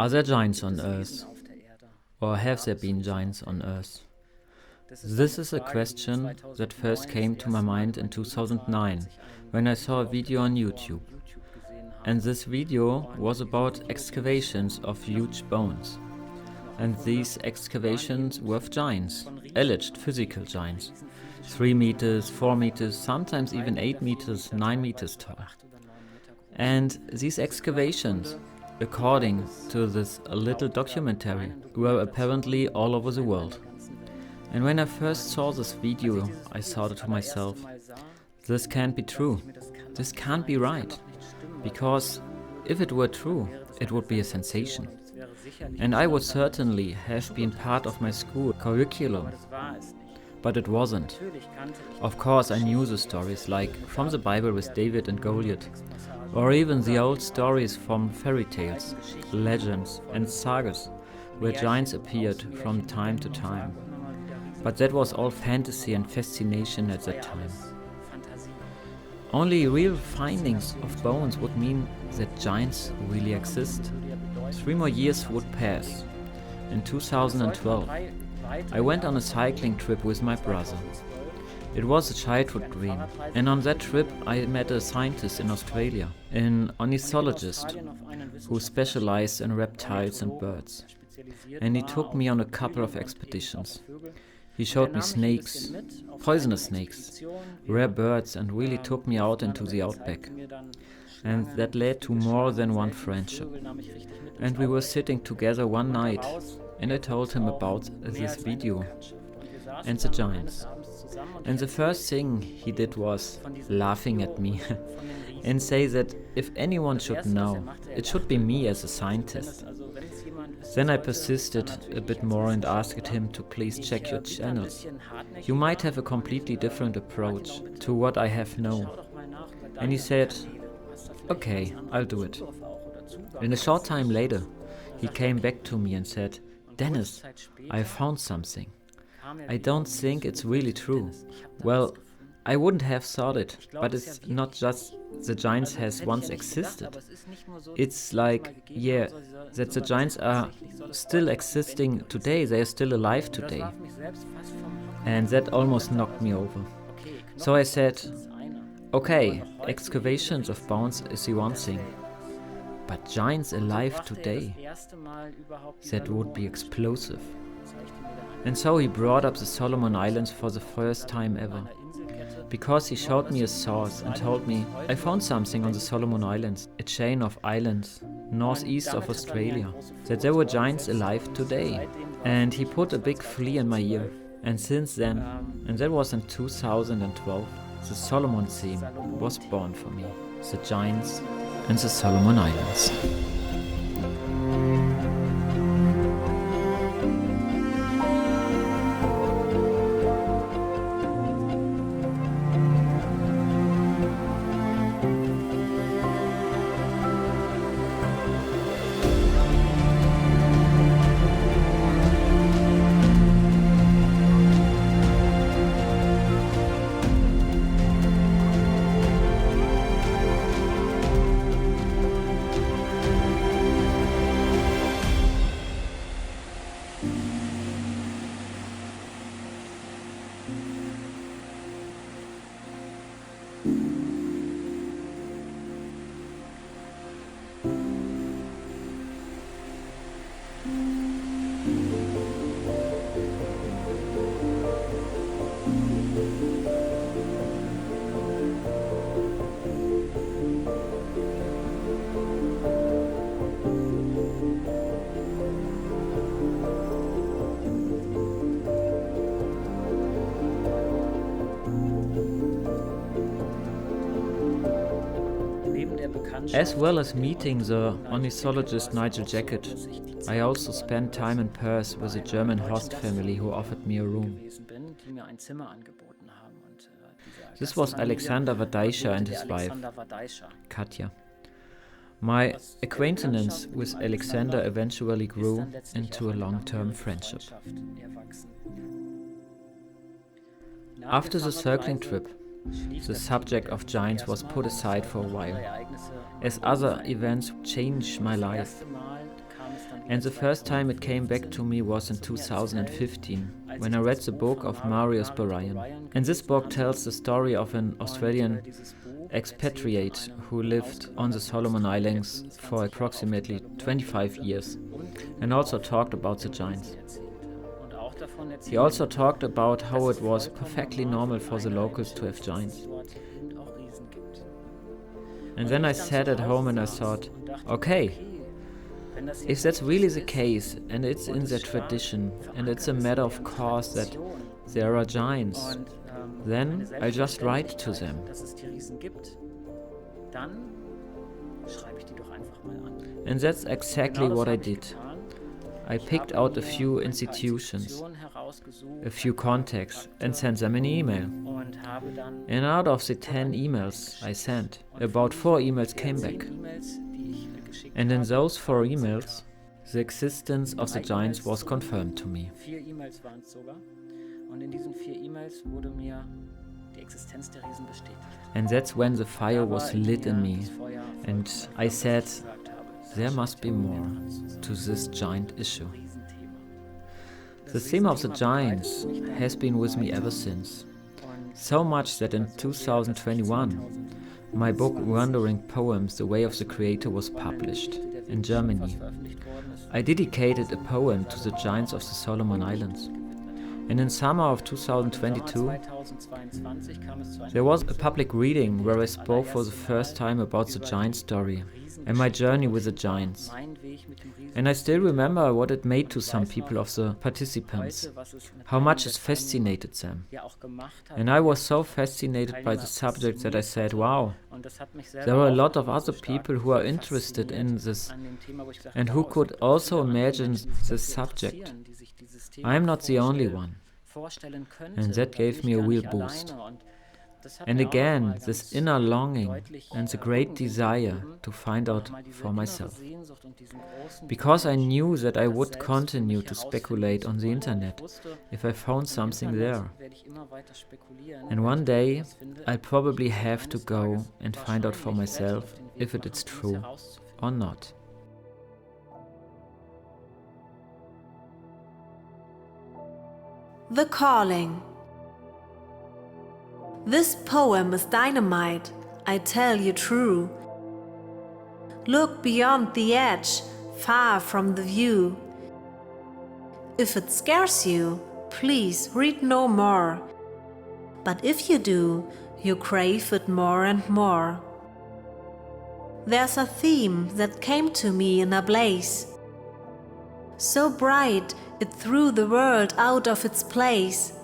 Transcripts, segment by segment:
Are there giants on Earth? Or have there been giants on Earth? This is a question that first came to my mind in 2009 when I saw a video on YouTube. And this video was about excavations of huge bones. And these excavations were of giants, alleged physical giants. 3 meters, 4 meters, sometimes even 8 meters, 9 meters tall. And these excavations, according to this little documentary, were apparently all over the world. And when I first saw this video, I thought to myself, this can't be true. This can't be right. Because if it were true, it would be a sensation. And I would certainly have been part of my school curriculum. But it wasn't. Of course, I knew the stories, like from the Bible with David and Goliath, or even the old stories from fairy tales, legends, and sagas, where giants appeared from time to time. But that was all fantasy and fascination at that time. Only real findings of bones would mean that giants really exist. 3 more years would pass. In 2012, I went on a cycling trip with my brother. It was a childhood dream, and on that trip I met a scientist in Australia, an ornithologist who specialized in reptiles and birds. And he took me on a couple of expeditions. He showed me snakes, poisonous snakes, rare birds, and really took me out into the outback. And that led to more than one friendship. And we were sitting together one night, and I told him about this video and the giants. And the first thing he did was laughing at me and say that if anyone should know, it should be me as a scientist. Then I persisted a bit more and asked him to please check your channels. You might have a completely different approach to what I have known. And he said, okay, I'll do it. And a short time later, he came back to me and said, Dennis, I found something. I don't think it's really true. Well, I wouldn't have thought it, but it's not just the giants has once existed. It's like, yeah, that the giants are still existing today, they are still alive today. And that almost knocked me over. So I said, okay, excavations of bones is the one thing. But giants alive today, that would be explosive. And so he brought up the Solomon Islands for the first time ever. Because he showed me a source and told me, I found something on the Solomon Islands, a chain of islands, northeast of Australia, that there were giants alive today. And he put a big flea in my ear. And since then, and that was in 2012, the Solomon theme was born for me. The giants and the Solomon Islands. As well as meeting the ornithologist Nigel Jacket, I also spent time in Perth with a German host family who offered me a room. This was Alexander Wadaisha and his wife, Katja. My acquaintance with Alexander eventually grew into a long-term friendship. After the circling trip, the subject of giants was put aside for a while, as other events changed my life. And the first time it came back to me was in 2015, when I read the book of Marius Barayan. And this book tells the story of an Australian expatriate who lived on the Solomon Islands for approximately 25 years, and also talked about the giants. He also talked about how it was perfectly normal for the locals to have giants. And then I sat at home and I thought, okay, if that's really the case, and it's in their tradition, and it's a matter of course that there are giants, then I just write to them. And that's exactly what I did. I picked out a few institutions, a few contacts, and sent them an email. And out of the 10 emails I sent, about 4 emails came back. And in those 4 emails, the existence of the giants was confirmed to me. And that's when the fire was lit in me, and I said, there must be more to this giant issue. The theme of the giants has been with me ever since. So much that in 2021, my book Wandering Poems, The Way of the Creator was published in Germany. I dedicated a poem to the giants of the Solomon Islands. And in summer of 2022, there was a public reading where I spoke for the first time about the giant story and my journey with the giants. And I still remember what it made to some people of the participants, how much it fascinated them. And I was so fascinated by the subject that I said, wow, there are a lot of other people who are interested in this and who could also imagine this subject. I'm not the only one. And that gave me a real boost. And again, this inner longing and the great desire to find out for myself. Because I knew that I would continue to speculate on the internet if I found something there. And one day, I'll probably have to go and find out for myself if it is true or not. The Calling. This poem is dynamite, I tell you true. Look beyond the edge, far from the view. If it scares you, please read no more. But if you do, you crave it more and more. There's a theme that came to me in a blaze, so bright it threw the world out of its place.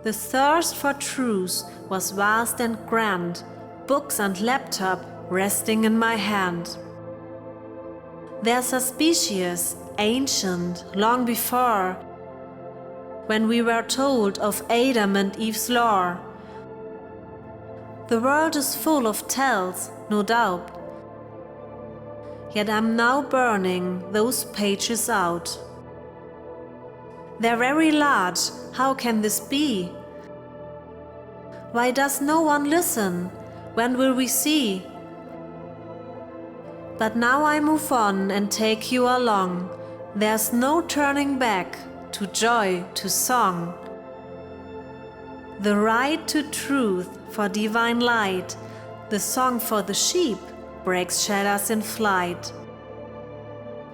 The thirst for truth was vast and grand, books and laptop resting in my hand. They're suspicious, ancient, long before, when we were told of Adam and Eve's lore. The world is full of tells, no doubt, yet I'm now burning those pages out. They're very large, how can this be? Why does no one listen? When will we see? But now I move on and take you along. There's no turning back, to joy, to song. The right to truth for divine light, the song for the sheep, breaks shadows in flight.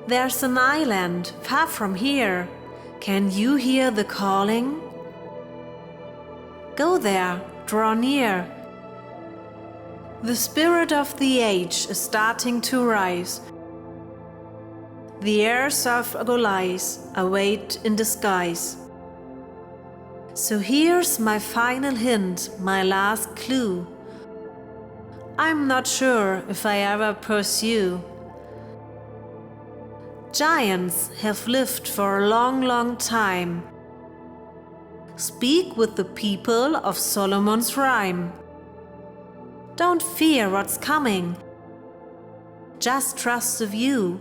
There's an island far from here. Can you hear the calling? Go there, draw near. The spirit of the age is starting to rise. The heirs of Goliath await in disguise. So here's my final hint, my last clue. I'm not sure if I ever pursue. Giants have lived for a long, long time. Speak with the people of Solomon's rhyme. Don't fear what's coming. Just trust the view.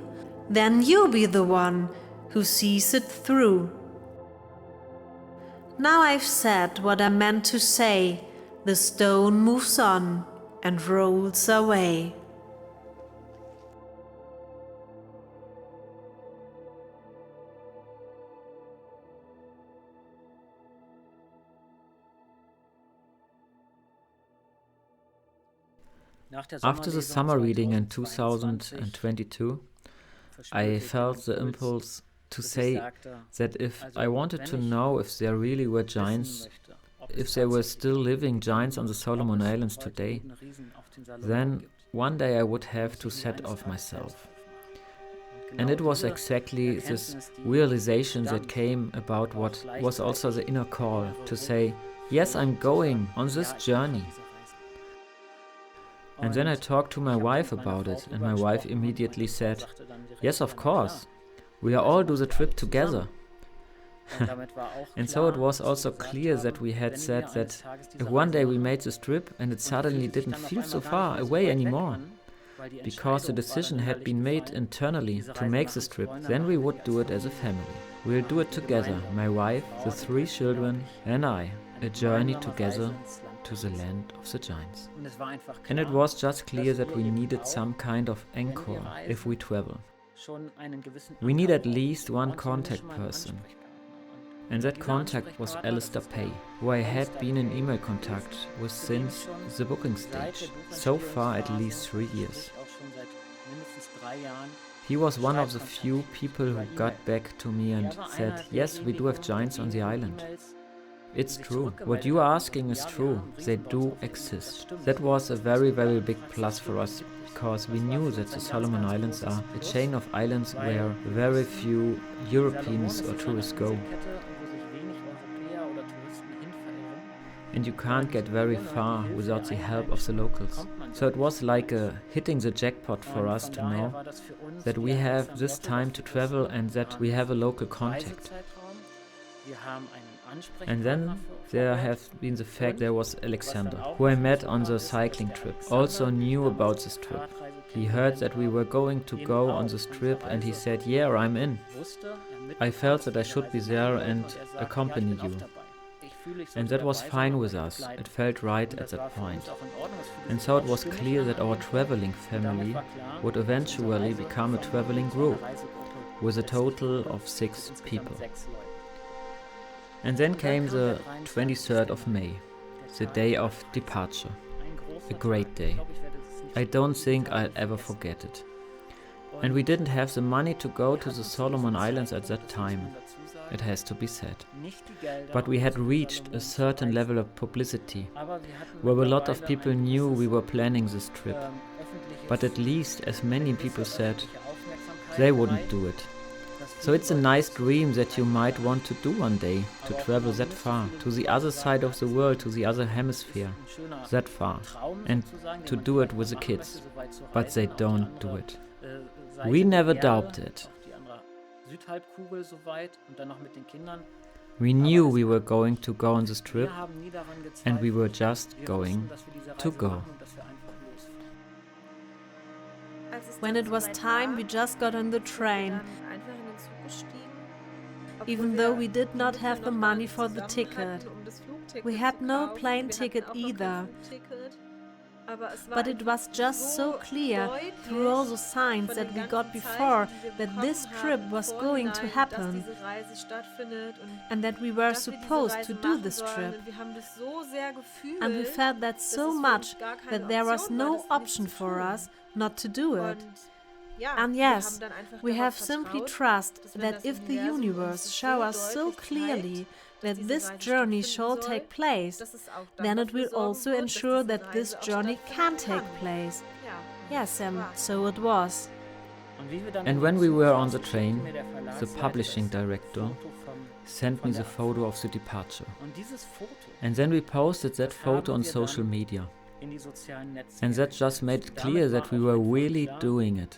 Then you'll be the one who sees it through. Now I've said what I meant to say. The stone moves on and rolls away. After the summer reading in 2022, I felt the impulse to say that if I wanted to know if there really were giants, if there were still living giants on the Solomon Islands today, then one day I would have to set off myself. And it was exactly this realization that came about what was also the inner call to say, yes, I'm going on this journey. And then I talked to my wife about it, and my wife immediately said, yes, of course, we all do the trip together. And so it was also clear that we had said that if one day we made this trip and it suddenly didn't feel so far away anymore, because the decision had been made internally to make this trip, then we would do it as a family. We'll do it together, my wife, the 3 children and I, a journey together to the land of the giants. And it was just clear that we needed some kind of anchor if we travel. We need at least one contact person. And that contact was Alistair Pay, who I had been in email contact with since the booking stage, so far at least 3 years. He was one of the few people who got back to me and said, yes, we do have giants on the island. It's true. What you are asking is true. They do exist. That was a very, very big plus for us, because we knew that the Solomon Islands are a chain of islands where very few Europeans or tourists go. And you can't get very far without the help of the locals. So it was like hitting the jackpot for us to know that we have this time to travel and that we have a local contact. And then there have been the fact there was Alexander, who I met on the cycling trip, also knew about this trip. He heard that we were going to go on this trip and he said, yeah, I'm in. I felt that I should be there and accompany you. And that was fine with us, it felt right at that point. And so it was clear that our traveling family would eventually become a traveling group, with a total of 6 people. And then came the 23rd of May, the day of departure. A great day. I don't think I'll ever forget it. And we didn't have the money to go to the Solomon Islands at that time, it has to be said. But we had reached a certain level of publicity, where a lot of people knew we were planning this trip. But at least, as many people said, they wouldn't do it. So it's a nice dream that you might want to do one day, to travel that far, to the other side of the world, to the other hemisphere, that far, and to do it with the kids. But they don't do it. We never doubted. We knew we were going to go on this trip, and we were just going to go. When it was time, we just got on the train, even though we did not have the money for the ticket. We had no plane ticket either. But it was just so clear through all the signs that we got before that this trip was going to happen and that we were supposed to do this trip. And we felt that so much that there was no option for us not to do it. And yes, we have simply trust that if the universe shows us so clearly that this journey shall take place, then it will also ensure that this journey can take place. Yes, and so it was. And when we were on the train, the publishing director sent me the photo of the departure. And then we posted that photo on social media. And that just made it clear that we were really doing it.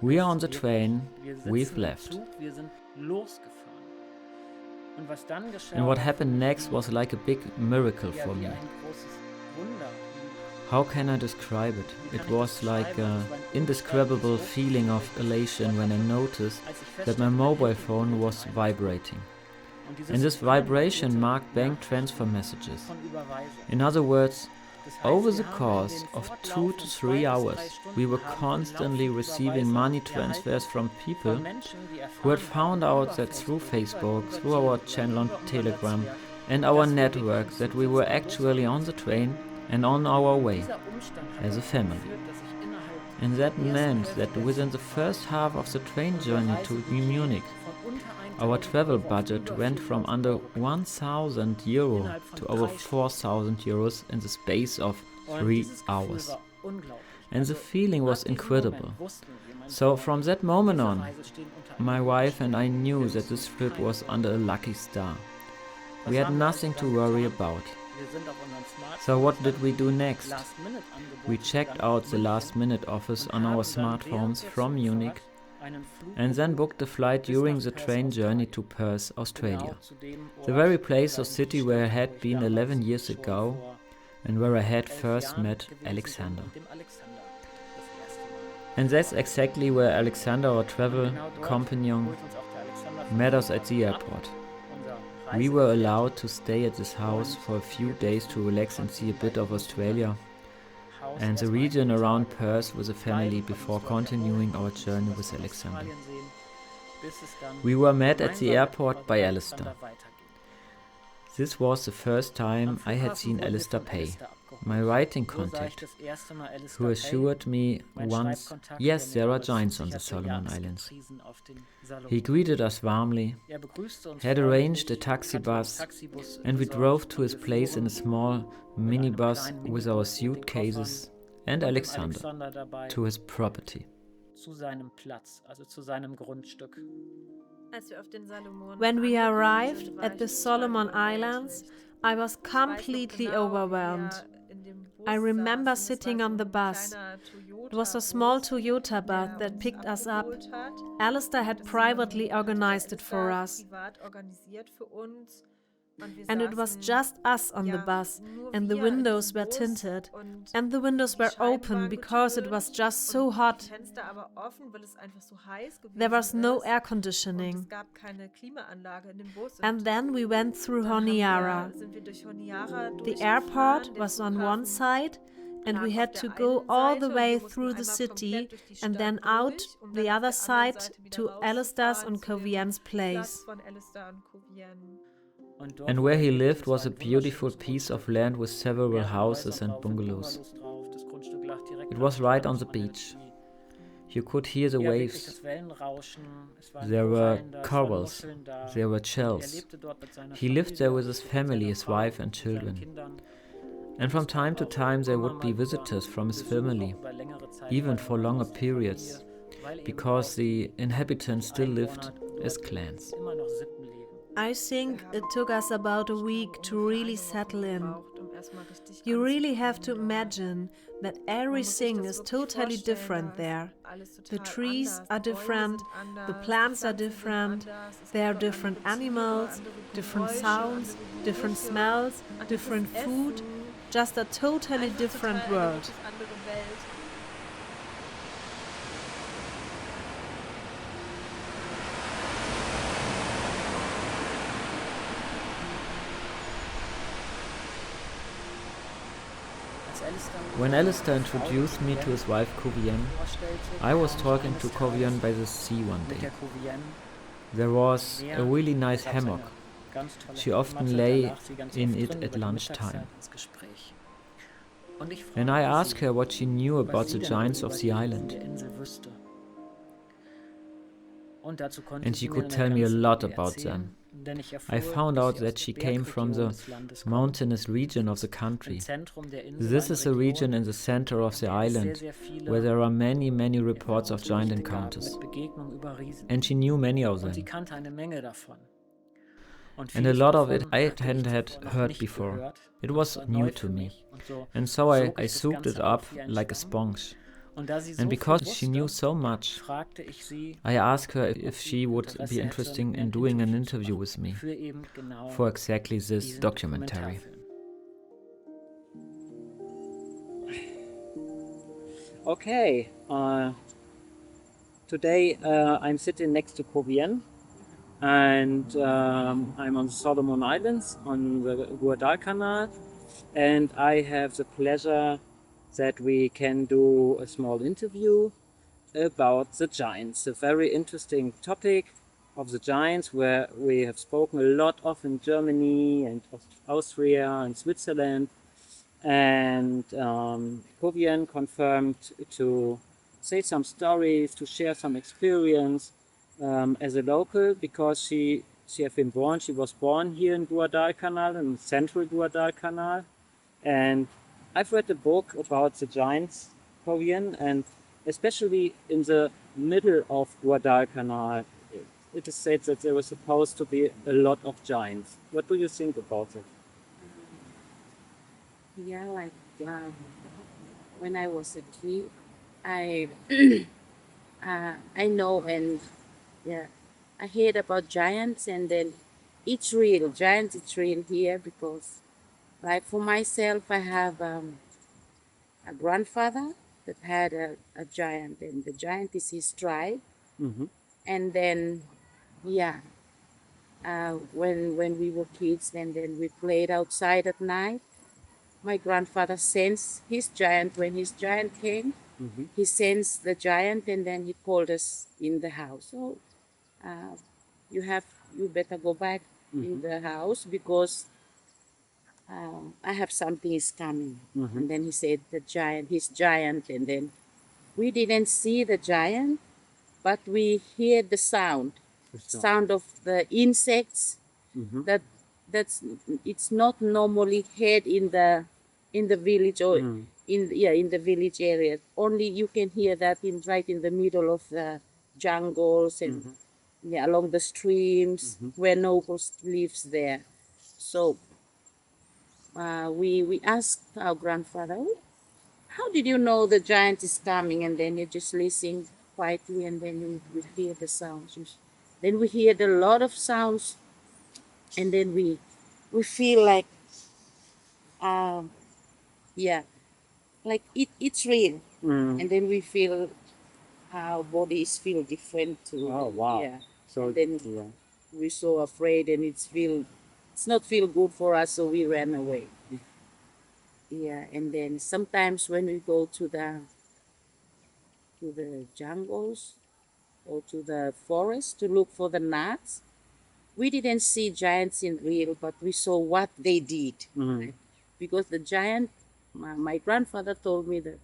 We are on the train, we've left. And what happened next was like a big miracle for me. How can I describe it? It was like an indescribable feeling of elation when I noticed that my mobile phone was vibrating. And this vibration marked bank transfer messages. In other words, over the course of 2 to 3 hours, we were constantly receiving money transfers from people who had found out that through Facebook, through our channel on Telegram and our network that we were actually on the train and on our way as a family. And that meant that within the first half of the train journey to Munich, our travel budget went from under 1,000 euro to over 4,000 euros in the space of 3 hours. And the feeling was incredible. So from that moment on, my wife and I knew that this trip was under a lucky star. We had nothing to worry about. So what did we do next? We checked out the last-minute office on our smartphones from Munich and then booked a flight during the train journey to Perth, Australia, the very place or city where I had been 11 years ago and where I had first met Alexander. And that's exactly where Alexander, our travel companion, met us at the airport. We were allowed to stay at this house for a few days to relax and see a bit of Australia and the region around Perth with a family before continuing our journey with Alexander. We were met at the airport by Alistair. This was the first time I had seen Alistair Pay, my writing contact, who assured me once, yes, there are giants on the Solomon Islands. He greeted us warmly, had arranged a taxi bus, and we drove to his place in a small minibus with our suitcases and Alexander to his property. When we arrived at the Solomon Islands, I was completely overwhelmed. I remember sitting on the bus. It was a small Toyota bus that picked us up. Alistair had privately organized it for us. And it was just us on the bus, and the windows were tinted, and the windows were open because it was just so hot. There was no air conditioning. And then we went through Honiara. The airport was on one side, and we had to go all the way through the city and then out the other side to Alistair's and Covian's place. And where he lived was a beautiful piece of land with several houses and bungalows. It was right on the beach. You could hear the waves. There were corals. There were shells. He lived there with his family, his wife and children. And from time to time there would be visitors from his family, even for longer periods, because the inhabitants still lived as clans. I think it took us about a week to really settle in. You really have to imagine that everything is totally different there. The trees are different, the plants are different, there are different animals, different sounds, different smells, different food, just a totally different world. When Alistair introduced me to his wife Covian, I was talking to Covian by the sea one day. There was a really nice hammock. She often lay in it at lunchtime. And I asked her what she knew about the giants of the island. And she could tell me a lot about them. I found out that she came from the mountainous region of the country. This is a region in the center of the island where there are many, many reports of giant encounters. And she knew many of them. And a lot of it I hadn't heard before. It was new to me. And so I soaked it up like a sponge. And because she knew so much, I asked her if she would be interested in doing an interview with me for exactly this documentary. Okay, today I'm sitting next to Covian, and I'm on the Solomon Islands on the Guadalcanal, and I have the pleasure that we can do a small interview about the giants, a very interesting topic of the giants where we have spoken a lot of in Germany and Austria and Switzerland. And Kovian confirmed to say some stories, to share some experience as a local, because she was born here in Guadalcanal, in central Guadalcanal. And I've read a book about the giants, Korean, and especially in the middle of Guadalcanal, it is said that there was supposed to be a lot of giants. What do you think about it? Yeah, like when I was a kid, I I know and yeah, I heard about giants, and then it's real. Giants, it's real here because, like for myself, I have a grandfather that had a giant, and the giant is his tribe. Mm-hmm. And then, yeah, when we were kids, and then we played outside at night. My grandfather sensed his giant. When his giant came, Mm-hmm. he sensed the giant, and then he called us in the house. So uh, you better go back in the house because I have something is coming. And then he said his giant, and then we didn't see the giant, but we hear the sound of the insects Mm-hmm. that that's it's not normally heard in the village or in the village area. Only you can hear that in right in the middle of the jungles and yeah, along the streams where nobles lives there. So we asked our grandfather, "Oh, how did you know the giant is coming?" And then you just listen quietly, and then we hear the sounds. Then we heard a lot of sounds, and then we feel like um yeah, like it's real. Mm. And then we feel our bodies feel different too. Oh wow! Yeah. So And then yeah. we're so afraid, and it's not feel good for us, so we ran away. Yeah. And then sometimes when we go to the jungles or to the forest to look for the nuts, we didn't see giants in real, but we saw what they did. Right? Because the giant, my grandfather told me that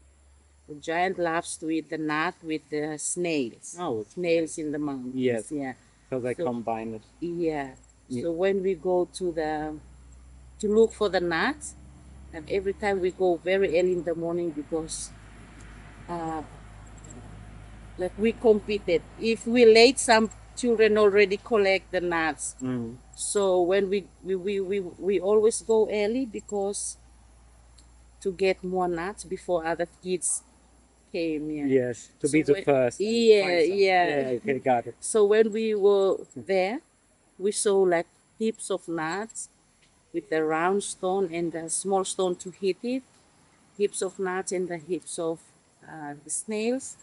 the giant loves to eat the nut with the snails. Oh, Snails in the mountains. yes. Yeah. So they So- combine it. Yeah. Yeah. So when we go to look for the nuts, and every time we go very early in the morning because uh, like we competed. If we late, some children already collect the nuts. Mm. So when we always go early because to get more nuts before other kids came. Yeah. Yes, to be the first. Yeah, Find some. yeah. Yeah, okay, got it. So when we were there, we saw like heaps of nuts with the round stone and the small stone to hit it. Heaps of nuts and the heaps of the snails.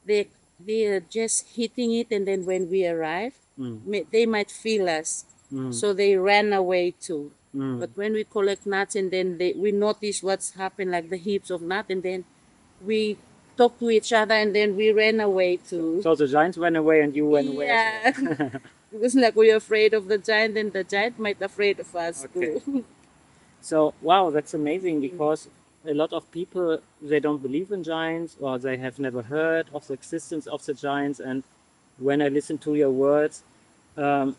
They they are just hitting it, and then when we arrive, they might feel us, so they ran away too. But when we collect nuts, and then we notice what's happened, like the heaps of nuts, and then we talk to each other, and then we ran away too. So the giants went away and you went away as Yeah, well. because like we're afraid of the giant, and the giant might afraid of us Okay. too. So wow, that's amazing, because a lot of people, they don't believe in giants, or they have never heard of the existence of the giants. And when I listen to your words, um,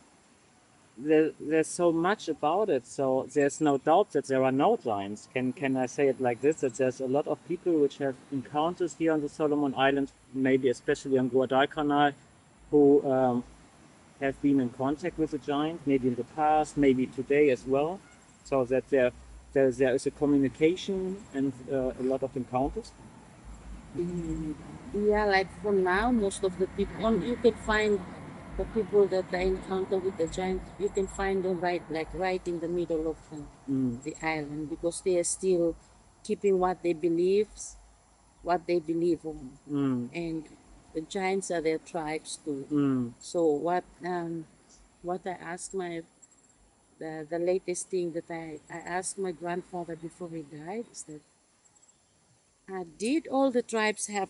there's so much about it. So there's no doubt that there are no giants. Can I say it like this? That there's a lot of people which have encounters here on the Solomon Islands, maybe especially on Guadalcanal, who have been in contact with the giant, maybe in the past, maybe today as well. So that there is a communication and a lot of encounters. Yeah, like for now, most of the people, you can find the people that I encounter with the giant, you can find them right in the middle of the island, because they are still keeping what they believe on. And the giants are their tribes too. So what I asked the latest thing that I asked my grandfather before he died is that did all the tribes have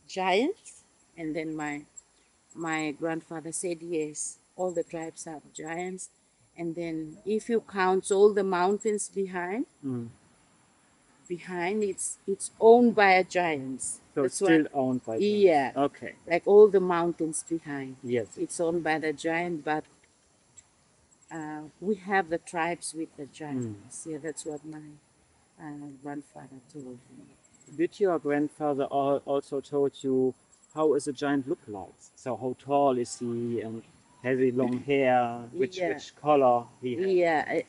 giants? And then my grandfather said yes, all the tribes have giants. And then if you count all the mountains behind, behind, it's owned by a giant. So That's it's why, still owned by them. yeah, Okay. like all the mountains behind. Yes. It's owned by the giant, but we have the tribes with the giants. Yeah, that's what my grandfather told me. Did your grandfather also told you how is a giant look like? So how tall is he and has he long hair? Which Yeah. which color he has?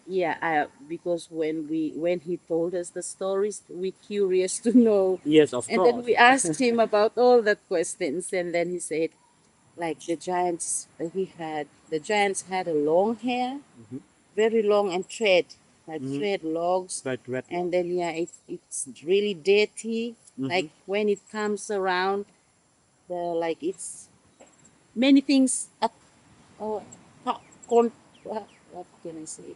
Because when he told us the stories, we curious to know. Yes, of And course. then we asked him about all the questions, and then he said, like the giants had a long hair, very long and thread logs, But red. and then it's really dirty. Like when it comes around, it's many things. Oh, what can I say?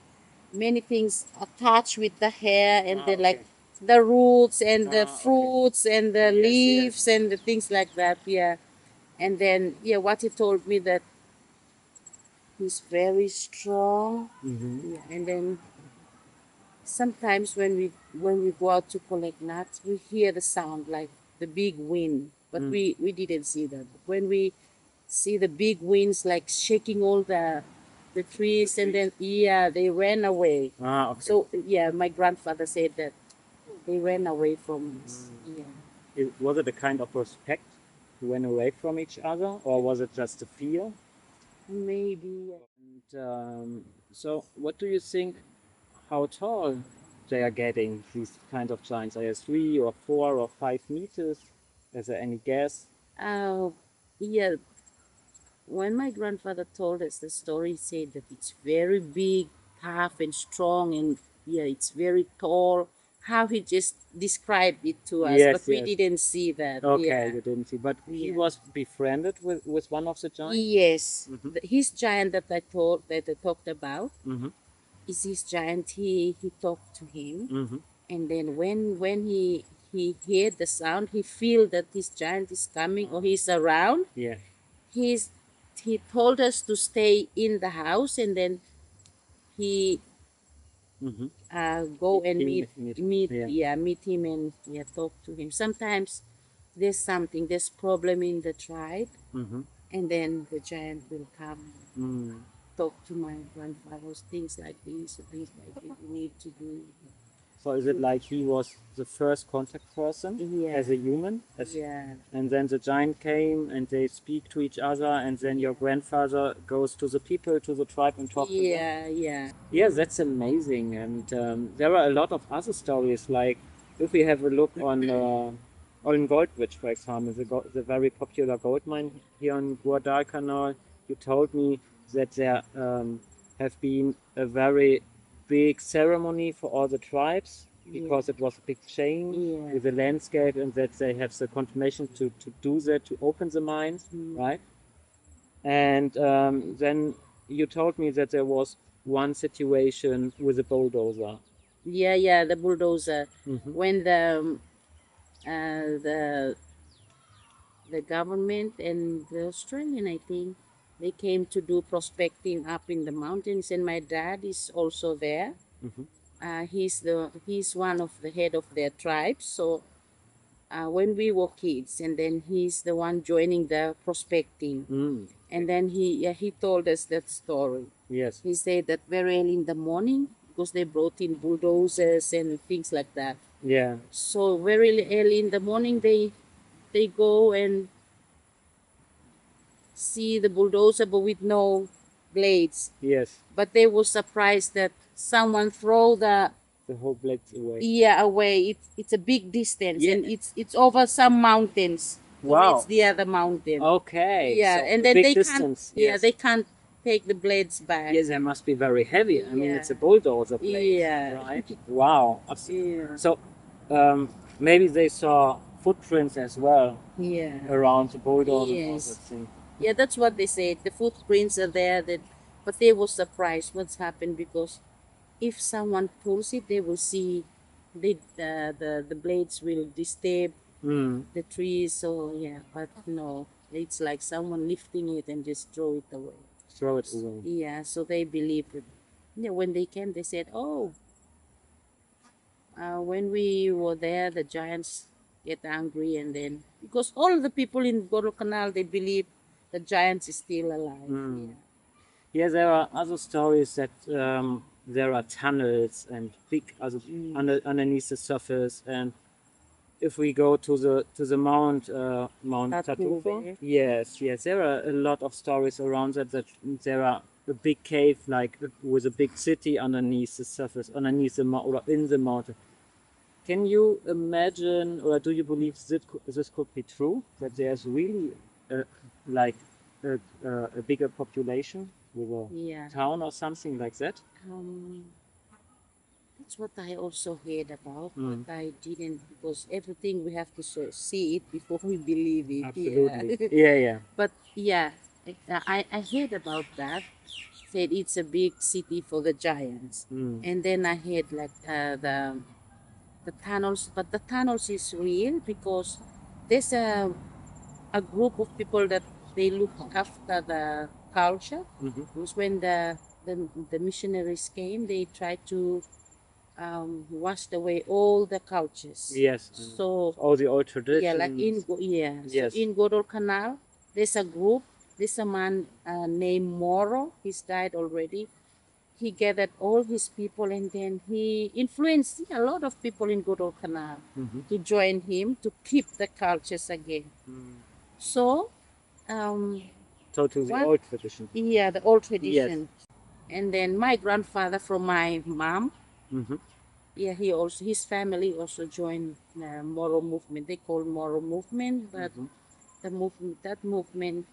Many things attached with the hair, and then like the roots and the fruits and the leaves and the things like that. Yeah, and then what he told me that he's very strong. Yeah, and then sometimes when we go out to collect nuts, we hear the sound like the big wind, but we didn't see that. When we see the big winds like shaking all the trees, and then they ran away. Okay. So my grandfather said that they ran away from us. Yeah. Was it a kind of respect to run away from each other, or was it just a fear? Maybe. And so, what do you think? How tall they are getting? These kind of giants? Are they 3 or 4 or 5 meters? Is there any guess? Yeah. When my grandfather told us the story, he said that it's very big, tough, and strong, and it's very tall. How he just described it to us, Yes, but we yes. didn't see that. Okay, Yeah. you didn't see, but he Yeah. was befriended with one of the giants. Yes, his giant that I talked about Mm-hmm. is his giant. He talked to him, Mm-hmm. and then when he heard the sound, he feel that his giant is coming or he's around. Yeah. He told us to stay in the house, and then he Mm-hmm. go and meet him and talk to him. Sometimes there's problem in the tribe, Mm-hmm. and then the giant will come Mm. talk to my grandfather's things like this, things like this you need to do. So is it like he was the first contact person Yeah. as a human? And then the giant came and they speak to each other, and then your grandfather goes to the people, to the tribe, and talks to them? Yeah. Yeah, that's amazing. And there are a lot of other stories. Like if we have a look on Goldbridge, for example, the very popular gold mine here on Guadalcanal, you told me that there have been a very big ceremony for all the tribes because it was a big change with the landscape, and that they have the confirmation to do that, to open the mines, right? And then you told me that there was one situation with a bulldozer. Yeah, the bulldozer. Mhm. When the government and the Australian, I think, they came to do prospecting up in the mountains, and my dad is also there. He's one of the head of their tribe. So when we were kids, and then he's the one joining the prospecting, and then he told us that story. Yes. He said that very early in the morning, because they brought in bulldozers and things like that. Yeah. So very early in the morning, they go and see the bulldozer, but with no blades. Yes. But they were surprised that someone throw the whole blades away. away. It's a big distance, Yeah. and it's over some mountains. Wow. It's the other mountain. Okay. Yeah, so and a then big they distance. can't. Yeah, Yes. they can't take the blades back. Yes, they must be very heavy. I mean, Yeah. it's a bulldozer blade. Yeah. Right. Wow. Yeah. So maybe they saw footprints as well Yeah. around the bulldozer. and all Yes. that thing. Yeah, that's what they said. The footprints are there. But they were surprised what's happened, because if someone pulls it, they will see the blades will disturb the trees. So yeah, but no, it's like someone lifting it and just throw it away. Throw it away. Yeah, so they believe it. Yeah, when they came, they said, "Oh, When we were there, the giants get angry, and then because all the people in Guadalcanal, they believe the giants is still alive. Mm. Yeah, there are other stories that there are tunnels and big, also underneath the surface. And if we go to the Mount Tartuffe. Tartuffe, yes, there are a lot of stories around that. That there are a big cave, like with a big city underneath the surface, underneath the mountain or in the mountain. Can you imagine, or do you believe this could be true? That there's really like a, a bigger population with a Yeah. town or something like that? That's what I also heard about, Mm. but I didn't, because everything we have to see it before we believe it. Absolutely. Yeah. Yeah. But yeah, I heard about that. Said it's a big city for the giants, and then I heard like the tunnels, but the tunnels is real because there's a group of people that they look after the culture. Because when the missionaries came, they tried to washed away all the cultures. Yes. So All the old traditions. yeah, like Yes. So in Guadalcanal, there's a group. There's a man named Moro. He's died already. He gathered all his people, and then he influenced a lot of people in Guadalcanal to join him to keep the cultures again. So, So to the what? old tradition. Yeah, the old tradition. And then my grandfather from my mom, yeah, he also, his family also joined the Moro movement. They call Moro movement, but that movement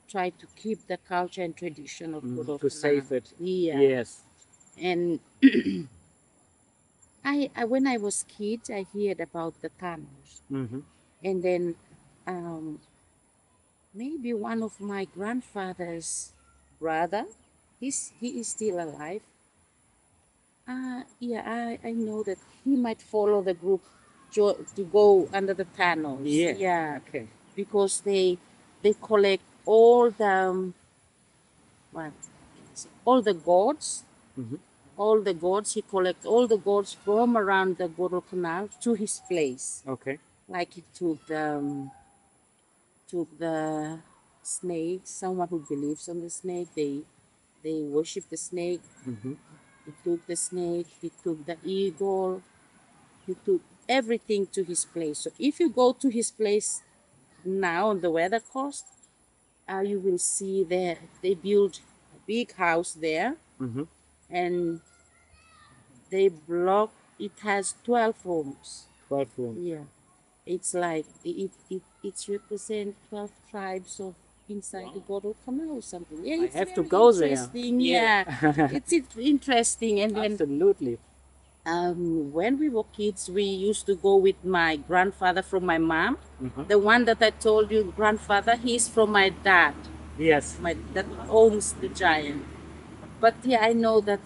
tried to keep the culture and tradition of Guadalcanal. To save it. Yeah. Yes. And I when I was kid, I heard about the tunnels, and then maybe one of my grandfather's brother, he is still alive. Yeah, I know that he might follow the group to go under the tunnels. Yeah. Yeah, Okay. because they collect all the what, all the gods. All the gods, he collect all the gods from around the Guadalcanal to his place. Okay. Like he took the snake. Someone who believes on the snake, they worship the snake. He took the snake. He took the eagle. He took everything to his place. So if you go to his place now on the weather coast, you will see there they built a big house there, and they block. It has 12 rooms. 12 rooms. Yeah, it's like it's represent 12 tribes of inside the Guadalcanal or something. Yeah, it's have to very go there. interesting. Yeah, it's interesting. And then Absolutely. when we were kids, we used to go with my grandfather from my mom. The one that I told you, grandfather, he's from my dad. Yes. My that owns the giant. But yeah, I know that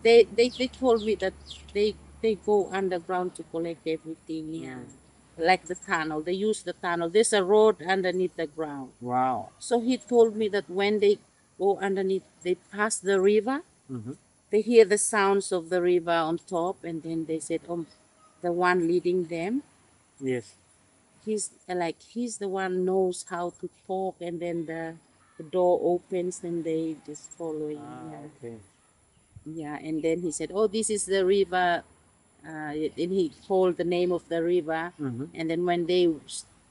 they told me that they go underground to collect everything. Yeah, like the tunnel. They use the tunnel. There's a road underneath the ground. Wow. So he told me that when they go underneath, they pass the river. They hear the sounds of the river on top, and then they said, "Oh, the one leading them, Yes. he's the one knows how to talk." And then the door opens, and they just follow him. Yeah. Okay. Yeah, and then he said, "Oh, this is the river." And he called the name of the river, and then when they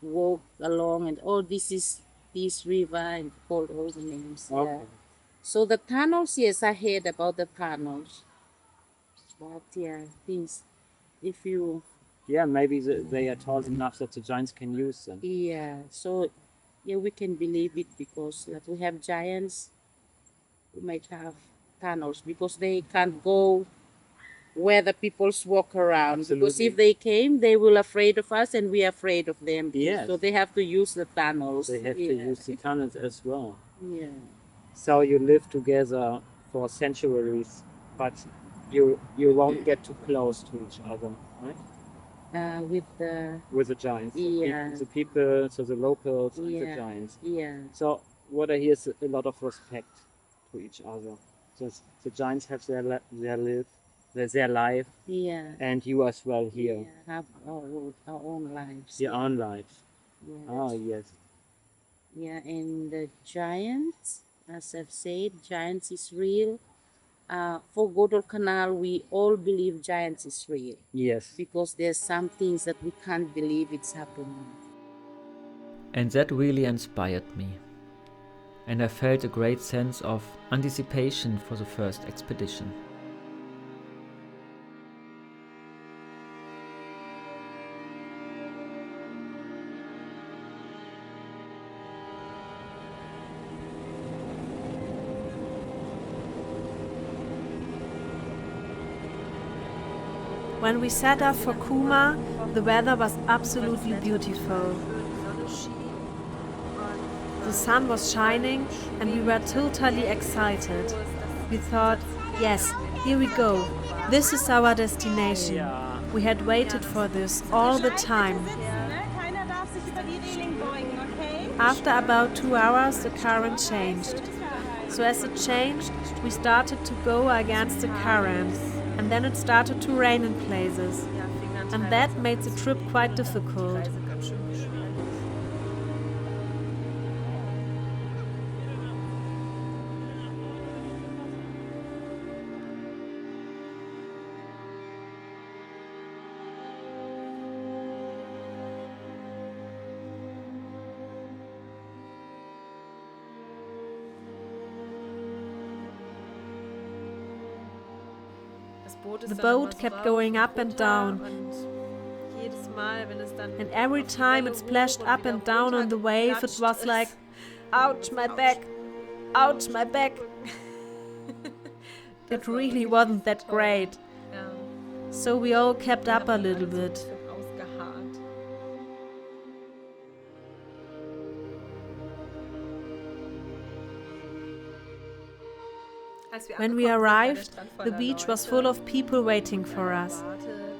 walk along, and oh, this is this river, and called all the names. Okay. Yeah. So the tunnels, yes, I heard about the tunnels. But yeah, things, if you, Yeah, maybe they are tall enough that the giants can use them. yeah, so yeah, we can believe it because like we have giants, we might have tunnels because they can't go where the peoples walk around. Because Absolutely. if they came, they will afraid of us and we are afraid of them too. Yes. So they have to use the tunnels. They have to use the tunnels as well. Yeah. So you live together for centuries, but you won't get too close to each other, right? With the giants. Yeah. The people, so the locals and the Yeah. giants. Yeah. So what I hear is a lot of respect to each other. The giants have their live, their life, Yeah. and you as well here, Yeah, have our own lives. your own life. Yeah, Oh, yes. yeah, and the giants, as I've said, giants is real. For Guadalcanal, we all believe giants is real Yes. because there's some things that we can't believe it's happening. And that really inspired me. And I felt a great sense of anticipation for the first expedition. When we set off for Kuma, the weather was absolutely beautiful. The sun was shining and we were totally excited. We thought, yes, here we go. This is our destination. We had waited for this all the time. After about 2 hours, the current changed. So as it changed, we started to go against the current. And then it started to rain in places. And that made the trip quite difficult. The boat kept going up and down, and every time it splashed up and down on the wave, it was like, ouch, my back, ouch, my back. It really wasn't that great. So we all kept up a little bit. When we arrived, the beach was full of people waiting for us.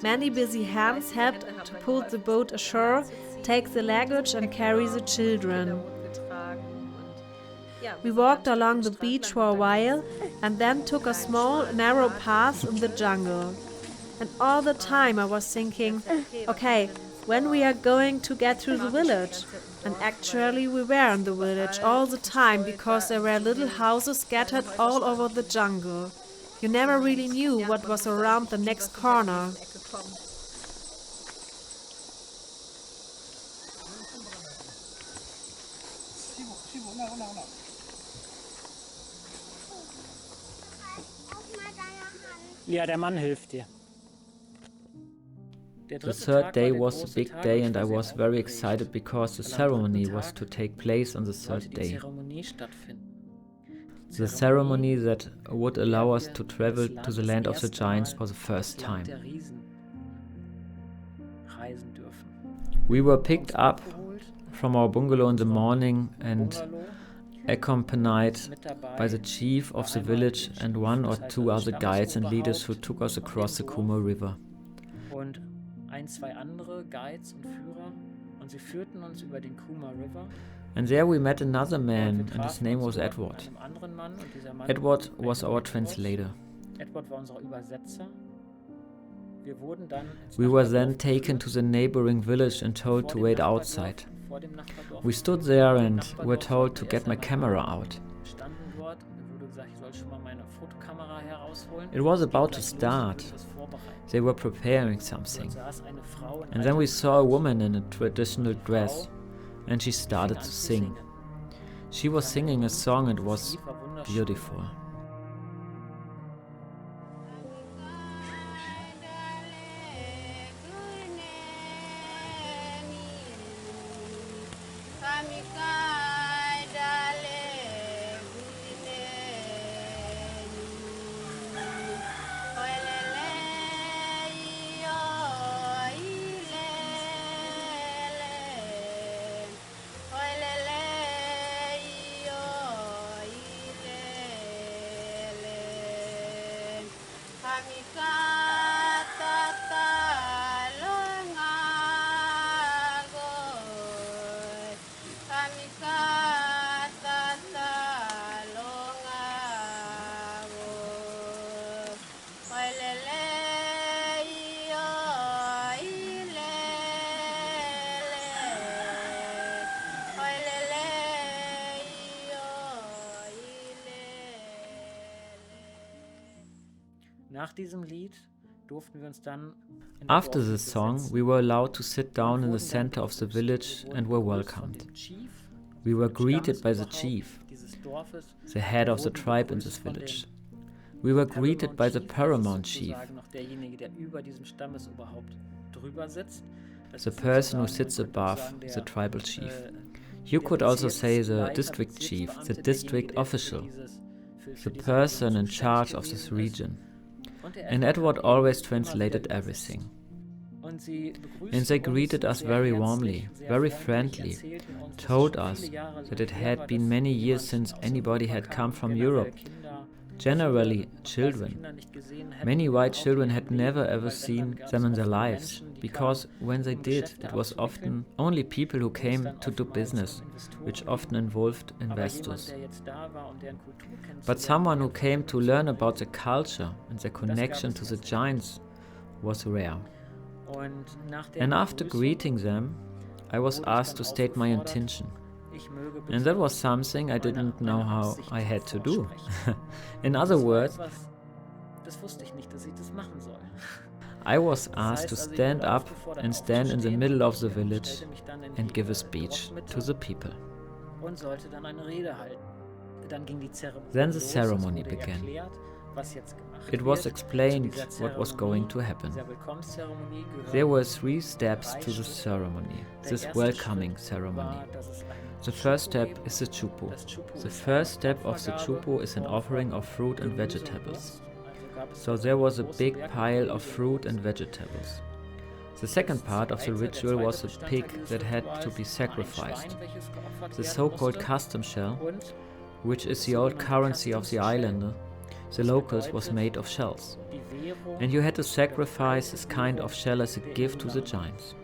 Many busy hands helped to pull the boat ashore, take the luggage and carry the children. We walked along the beach for a while and then took a small, narrow path in the jungle. And all the time I was thinking, okay, when we are going to get to the village? And actually we were in the village all the time because there were little houses scattered all over the jungle. You never really knew what was around the next corner. Ja, der Mann hilft dir. The third day was a big day and I was very excited because the ceremony was to take place on the third day. The ceremony that would allow us to travel to the land of the giants for the first time. We were picked up from our bungalow in the morning and accompanied by the chief of the village and 1 or 2 other guides and leaders who took us across the Kuma River. And there we met another man and his name was Edward. Edward was our translator. We were then taken to the neighboring village and told to wait outside. We stood there and were told to get my camera out. It was about to start. They were preparing something. And then we saw a woman in a traditional dress and she started to sing. She was singing a song and it was beautiful. Lele After this song, we were allowed to sit down in the center of the village and were welcomed. We were greeted by the chief, the head of the tribe in this village. We were greeted by the paramount chief, the person who sits above the tribal chief. You could also say the district chief, the district official, the person in charge of this region. And Edward always translated everything. And they greeted us very warmly, very friendly, told us that it had been many years since anybody had come from Europe. Generally, children. Many white children had never ever seen them in their lives, because when they did, it was often only people who came to do business, which often involved investors. But someone who came to learn about the culture and the connection to the giants was rare. And after greeting them, I was asked to state my intention. And that was something I didn't know how I had to do. In other words, I was asked to stand up and stand in the middle of the village and give a speech to the people. Then the ceremony began. It was explained what was going to happen. There were 3 steps to the ceremony, this welcoming ceremony. The first step is the chupo. The first step of the chupo is an offering of fruit and vegetables. So there was a big pile of fruit and vegetables. The second part of the ritual was a pig that had to be sacrificed. The so-called custom shell, which is the old currency of the islander, the locals, was made of shells. And you had to sacrifice this kind of shell as a gift to the giants.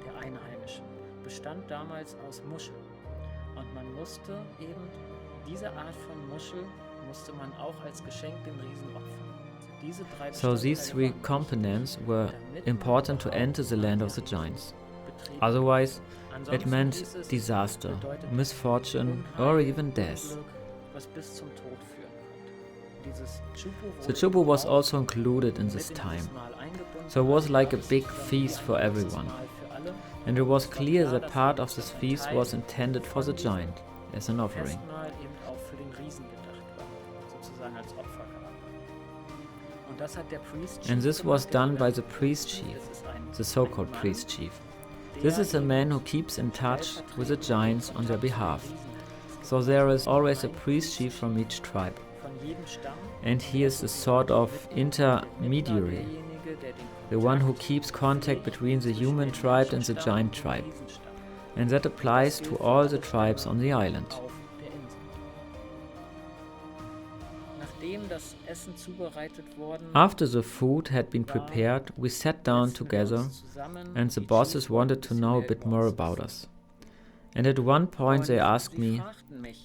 So these 3 components were important to enter the land of the giants. Otherwise, it meant disaster, misfortune, or even death. The chupo was also included in this time, so it was like a big feast for everyone. And it was clear that part of this feast was intended for the giant, as an offering. And this was done by the priest chief, the so-called priest chief. This is a man who keeps in touch with the giants on their behalf. So there is always a priest chief from each tribe. And he is a sort of intermediary, the one who keeps contact between the human tribe and the giant tribe. And that applies to all the tribes on the island. After the food had been prepared, we sat down together, and the bosses wanted to know a bit more about us. And at one point they asked me,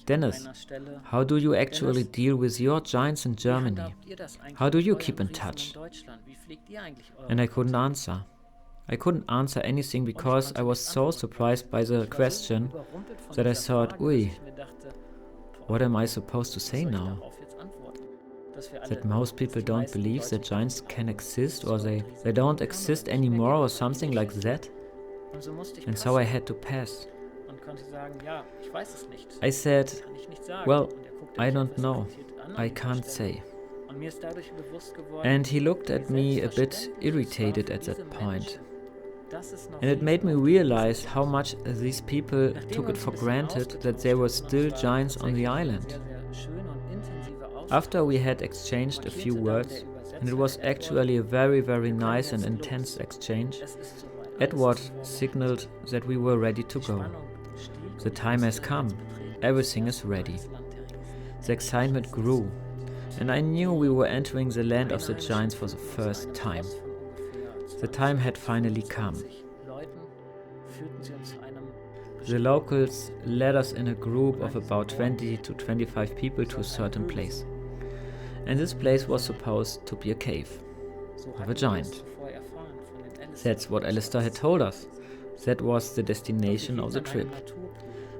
"Dennis, how do you actually deal with your giants in Germany? How do you keep in touch?" And I couldn't answer. I couldn't answer anything because I was so surprised by the question that I thought, "Ui, what am I supposed to say now? That most people don't believe that giants can exist, or they don't exist anymore, or something like that?" And so I had to pass. I said, "Well, I don't know. I can't say." And he looked at me a bit irritated at that point. And it made me realize how much these people took it for granted that there were still giants on the island. After we had exchanged a few words, and it was actually a very, very nice and intense exchange, Edward signaled that we were ready to go. The time has come. Everything is ready. The excitement grew, and I knew we were entering the land of the giants for the first time. The time had finally come. The locals led us in a group of about 20 to 25 people to a certain place. And this place was supposed to be a cave of a giant. That's what Alistair had told us. That was the destination of the trip.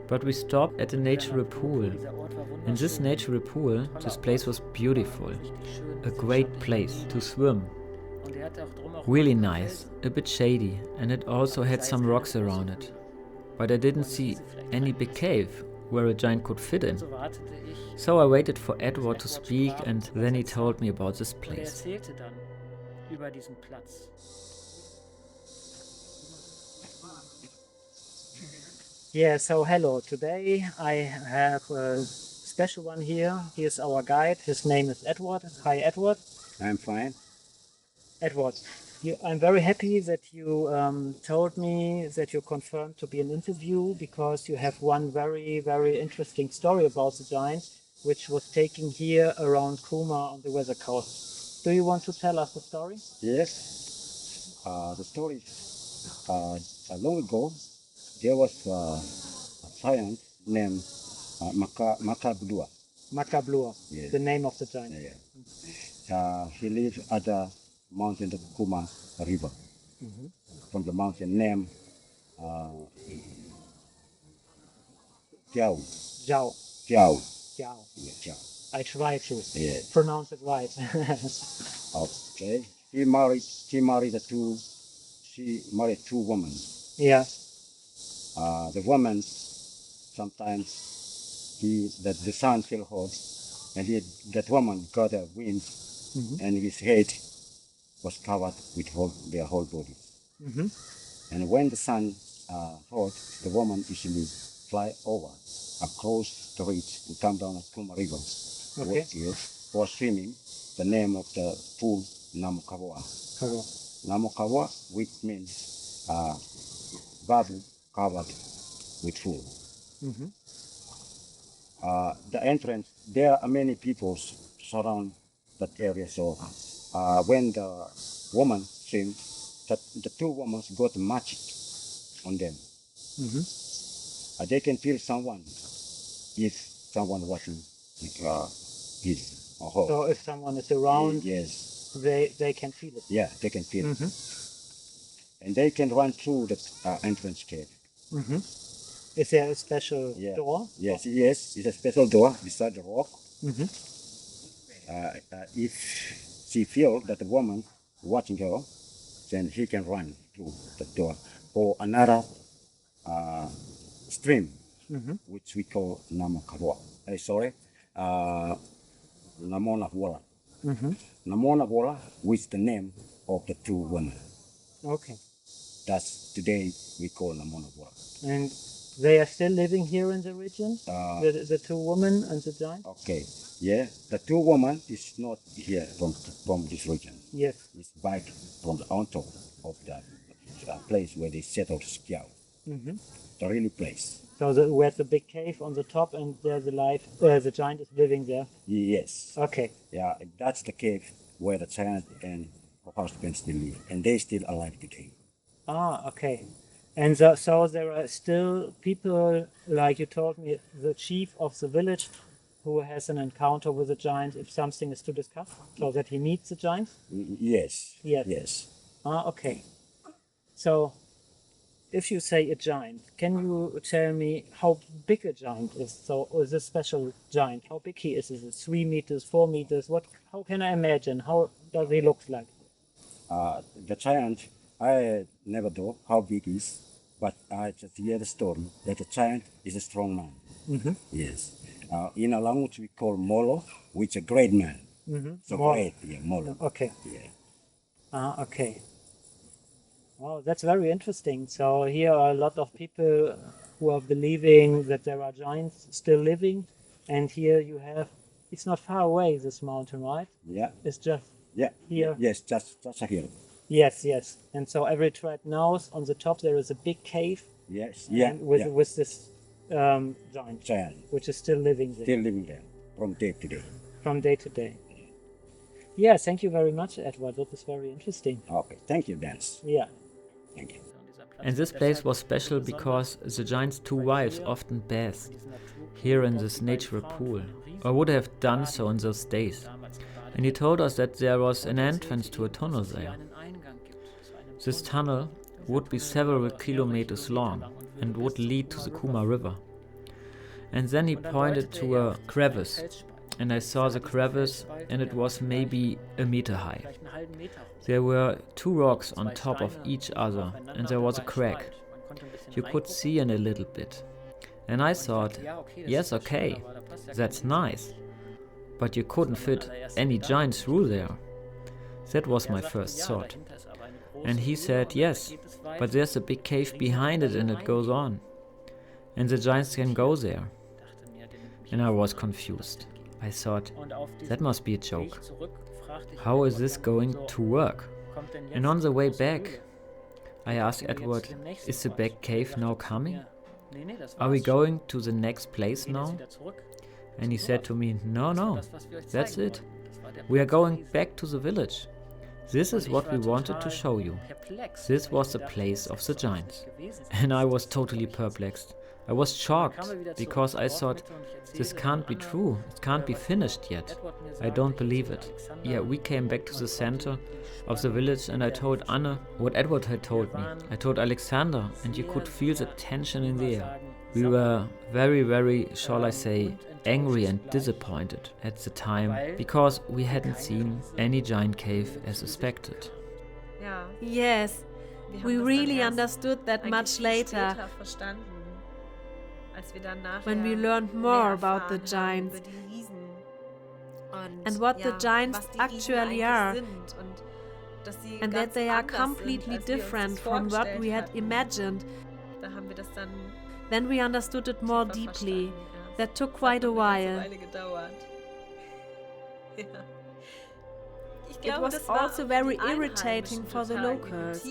But we stopped at a natural pool. In this natural pool, this place was beautiful. A great place to swim, Really nice, a bit shady, and it also had some rocks around it. But I didn't see any big cave where a giant could fit in. So I waited for Edward to speak, and then he told me about this place. Yeah, so hello. Today I have a special one here. Here's our guide. His name is Edward. Hi, Edward. I'm fine. Edward, I'm very happy that you told me that you're confirmed to be an interview because you have one very, very interesting story about the giant, which was taken here around Kuma on the Weather Coast. Do you want to tell us the story? Yes. The story is long ago, there was a giant named Makablua. Makablua, Yes. the name of the giant. He lived at the mountain of Kuma River. From the mountain named Tiao. Zhao. Tiao. Zhao. Yeah, Tiao. I try to Yeah. pronounce it right. Okay. She married two women. Yeah. The woman sometimes the sun fell hot, and that woman got a wind, and his head was covered with their whole body. And when the sun hot, the woman usually fly over across the ridge and come down at Kuma River. Okay. Yes, for swimming. The name of the pool Namukawa. Namukawa, which means bubble covered with food. The entrance, there are many people surround that area. So when the woman swims, the two women got magic on them. They can feel someone if someone watching his or her. So if someone is around, Yes. they can feel it. Yeah, they can feel it. And they can run through the entrance cave. Is there a special door? Yes, it's a special door beside the rock. If she feels that the woman watching her, then he can run through the door. Or another stream, which we call Namakawa. Namona Wala. Namona Wala, which is the name of the two women. Okay. That's today we call Namona Wala. And they are still living here in the region? The two women and the giant? Okay, yeah. The two women is not here from this region. Yes. It's back from the on top of the place where they settled Skiao. The really place. So where's the big cave on the top, and there's the giant is living there? Yes. Okay. Yeah, that's the cave where the giant and her husband still live, and they still alive today. Ah, okay. And so there are still people, like you told me, the chief of the village who has an encounter with the giant if something is to discuss, so that he meets the giant? Yes. Yes. Yes. Ah, okay. So, if you say a giant, can you tell me how big a giant is? So, is a special giant, how big he is? Is it 3 meters, 4 meters? How can I imagine? How does he look like? The giant, I never know how big he is, but I just hear the story that the giant is a strong man. Yes. In a language we call Molo, which is a great man. So Molo. great, yeah, Molo. Okay. Yeah. Ah, okay. Wow, that's very interesting. So here are a lot of people who are believing that there are giants still living, and here you have. It's not far away, this mountain, right? Yeah. It's just Yeah. here. Yes, just here. Yes, yes. And so every tribe knows on the top there is a big cave. Yes. Yeah. And with yeah. with this giant, Giant which is still living there still living there from day to day. from day to day. Yeah, thank you very much, Edward. That was very interesting. Okay. Thank you, Dennis. Yeah. Thank you. And this place was special because the giant's two wives often bathed here in this natural pool, or would have done so in those days. And he told us that there was an entrance to a tunnel there. This tunnel would be several kilometers long and would lead to the Kuma River. And then he pointed to a crevice, and I saw the crevice, and it was maybe a meter high. There were two rocks on top of each other, and there was a crack. You could see in a little bit. And I thought, yes, okay, that's nice. But you couldn't fit any giant through there. That was my first thought. And he said, yes, but there's a big cave behind it and it goes on. And the giants can go there. And I was confused. I thought, that must be a joke. How is this going to work? And on the way back, I asked Edward, is the back cave now coming? Are we going to the next place now? And he said to me, no, that's it. We are going back to the village. This is what we wanted to show you. This was the place of the giants. And I was totally perplexed. I was shocked because I thought, this can't be true. It can't be finished yet. I don't believe it. Yeah, we came back to the center of the village and I told Anne what Edward had told me. I told Alexander, and you could feel the tension in the air. We were very, shall I say, angry and disappointed at the time because we hadn't seen any giant cave as suspected. Yes, we really understood that much later when we learned more about the giants and what the giants actually are, and that they are completely different from what we had imagined. Then we understood it more deeply. That took quite a while. It was also very irritating for the locals,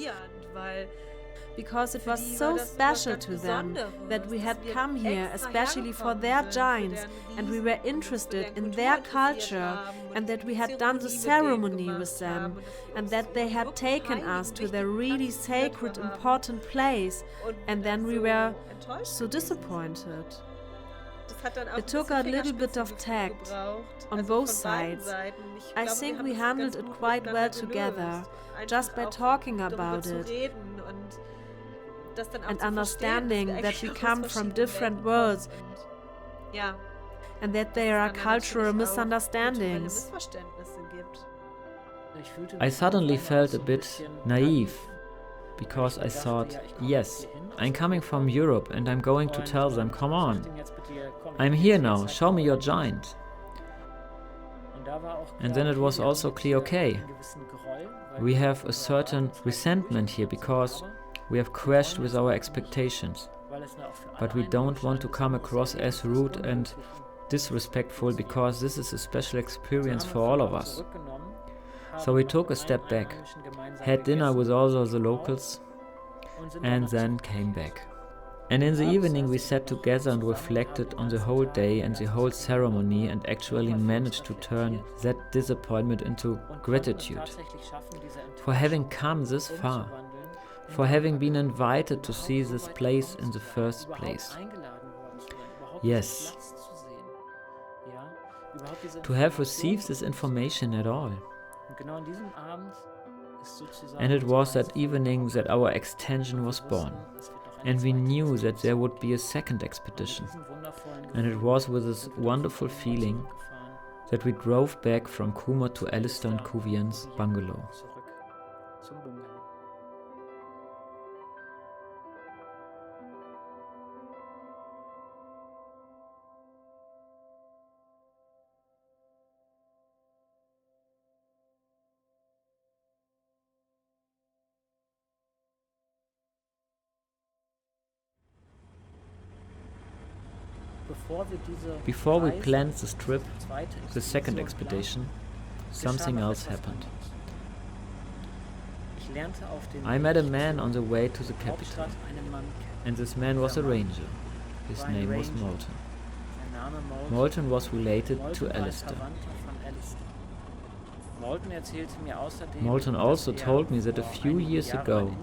because it was so special to them that we had come here especially for their giants, and we were interested in their culture, and that we had done the ceremony with them, and that they had taken us to their really sacred, important place, and then we were so disappointed. It took a little bit of tact on both sides. I think we handled it quite well together, just by talking about it and understanding that we come from different worlds and that there are cultural misunderstandings. I suddenly felt a bit naive because I thought, yes, I'm coming from Europe and I'm going to tell them, come on, I'm here now, show me your giant. And then it was also clear, okay, we have a certain resentment here because we have crashed with our expectations. But we don't want to come across as rude and disrespectful because this is a special experience for all of us. So we took a step back, had dinner with all of the locals, and then came back. And in the evening we sat together and reflected on the whole day and the whole ceremony, and actually managed to turn that disappointment into gratitude for having come this far, for having been invited to see this place in the first place. Yes, to have received this information at all. And it was that evening that our extension was born. And we knew that there would be a second expedition. And it was with this wonderful feeling that we drove back from Kuma to Alistair and Kuvian's bungalow. Before we planned this trip, the second expedition, something else happened. I met a man on the way to the capital, and this man was a ranger. His name was Moulton. Moulton was related to Alistair. Moulton also told me that a few years ago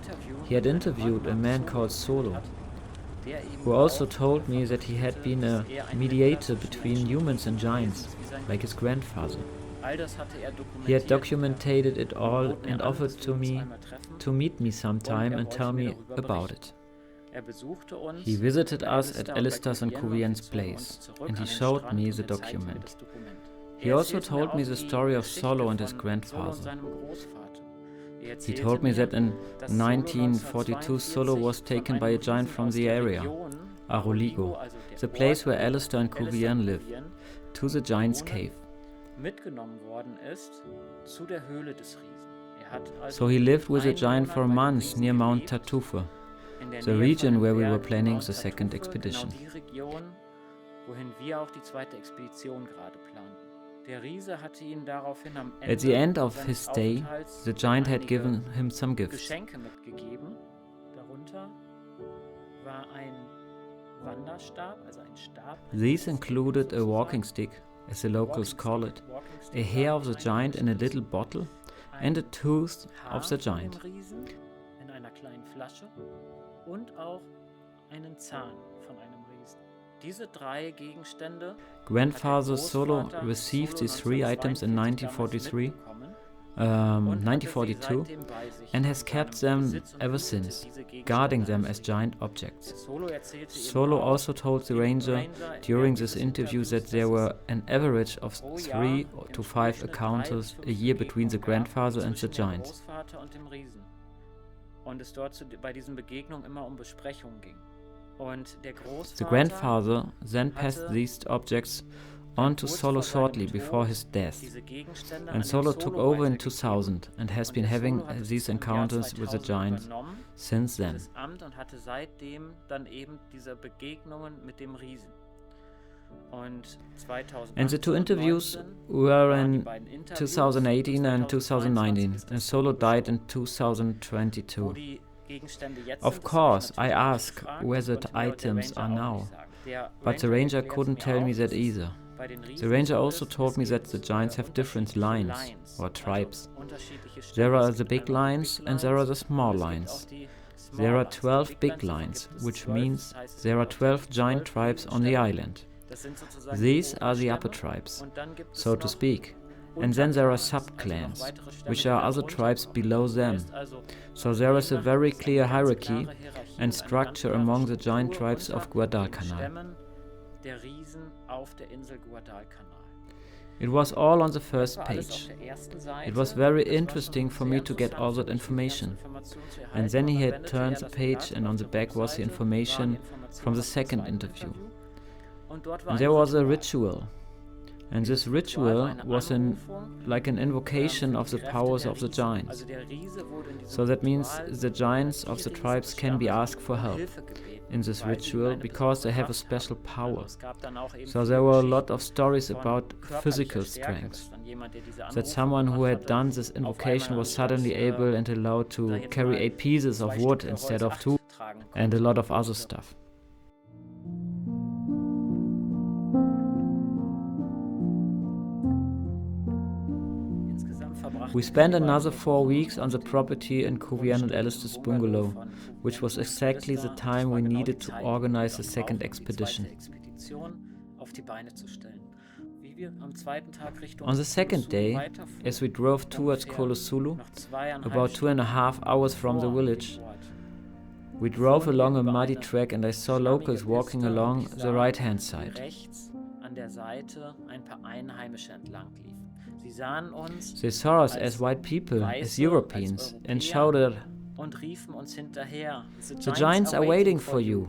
he had interviewed a man called Solo, who also told me that he had been a mediator between humans and giants, like his grandfather. He had documented it all and offered to me to meet me sometime and tell me about it. He visited us at Alistair's and Kuvian's place, and he showed me the document. He also told me the story of Solo and his grandfather. He told me that in 1942 Solo was taken by a giant from the area, Aruligo, the place where Alistair and Cuvier live, to the giant's cave. So he lived with the giant for months near Mount Tartuffe, the region where we were planning the second expedition. At the end of his stay, the giant had given him some gifts. These included a walking stick, as the locals call it, a hair of the giant in a little bottle, and a tooth of the giant. Grandfather Solo received these three items in 1942, and has kept them ever since, guarding them as giant objects. Solo also told the ranger during this interview that there were an average of 3 to 5 encounters a year between the grandfather and the giants. The grandfather then passed these objects on to Solo shortly before his death, and Solo took over in 2000 and has been having these encounters with the giants since then. And the two interviews were in 2018 and 2019, and Solo died in 2022. Of course, I asked where the items are now, but the ranger couldn't tell me that either. The ranger also told me that the giants have different lines, or tribes. There are the big lines and there are the small lines. There are 12 big lines, which means there are 12 giant tribes on the island. These are the upper tribes, so to speak. And then there are sub-clans, which are other tribes below them. So there is a very clear hierarchy and structure among the giant tribes of Guadalcanal. It was all on the first page. It was very interesting for me to get all that information. And then he had turned the page, and on the back was the information from the second interview. And there was a ritual. And this ritual was like an invocation of the powers of the giants. So that means the giants of the tribes can be asked for help in this ritual because they have a special power. So there were a lot of stories about physical strength, that someone who had done this invocation was suddenly able and allowed to carry 8 pieces of wood instead of 2, and a lot of other stuff. We spent another 4 weeks on the property in Cuvier and Alistair's bungalow, which was exactly the time we needed to organize the second expedition. On the second day, as we drove towards Kolosulu, about 2.5 hours from the village, we drove along a muddy track and I saw locals walking along the right-hand side. They saw us as white people, as Europeans, and shouted, "The giants are waiting for you!"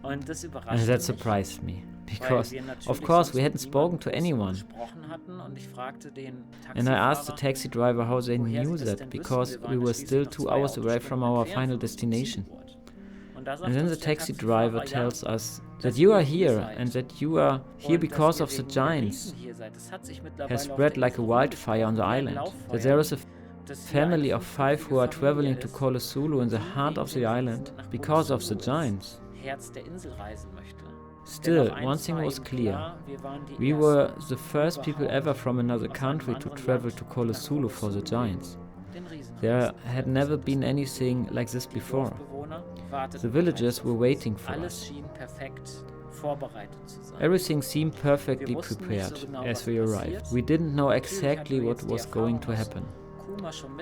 And that surprised me, because, of course, we hadn't spoken to anyone. And I asked the taxi driver how they knew that, because we were still 2 hours away from our final destination. And then the taxi driver tells us that you are here, and that you are here because of the giants has spread like a wildfire on the island, that there is a family of 5 who are traveling to Kolosulu in the heart of the island because of the giants. Still, one thing was clear. We were the first people ever from another country to travel to Kolosulu for the giants. There had never been anything like this before. The villagers were waiting for us. Everything seemed perfectly prepared as we arrived. We didn't know exactly what was going to happen.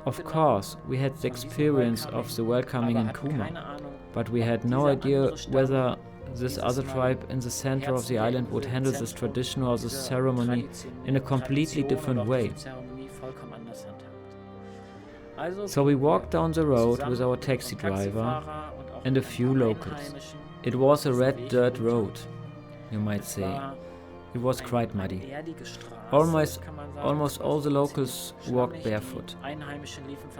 Of course, we had the experience of the welcoming in Kuma, but we had no idea whether this other tribe in the center of the island would handle this tradition or this ceremony in a completely different way. So we walked down the road with our taxi driver and a few locals. It was a red dirt road, you might say. It was quite muddy. Almost all the locals walked barefoot.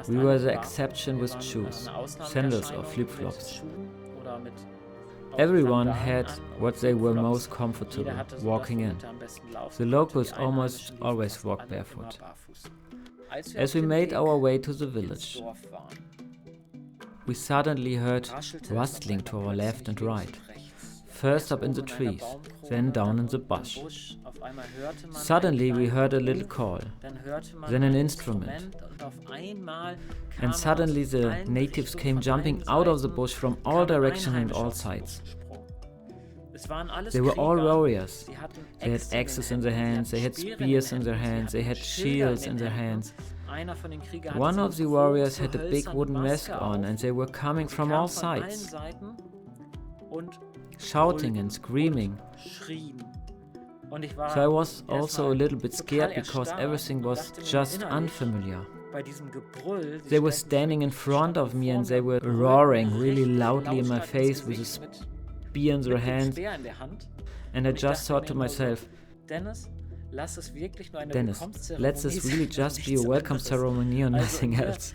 We were the exception with shoes, sandals or flip-flops. Everyone had what they were most comfortable walking in. The locals almost always walked barefoot. As we made our way to the village, we suddenly heard rustling to our left and right. First up in the trees, then down in the bush. Suddenly we heard a little call, then an instrument. And suddenly the natives came jumping out of the bush from all directions and all sides. They were all warriors. They had axes in their hands, they had spears in their hands, they had shields in their hands. One of the warriors had a big wooden mask on and they were coming from all sides, shouting and screaming. So I was also a little bit scared because everything was just unfamiliar. They were standing in front of me and they were roaring really loudly in my face with a spear in their hands. And I just thought to myself, Dennis, let this really just be a welcome ceremony and nothing else.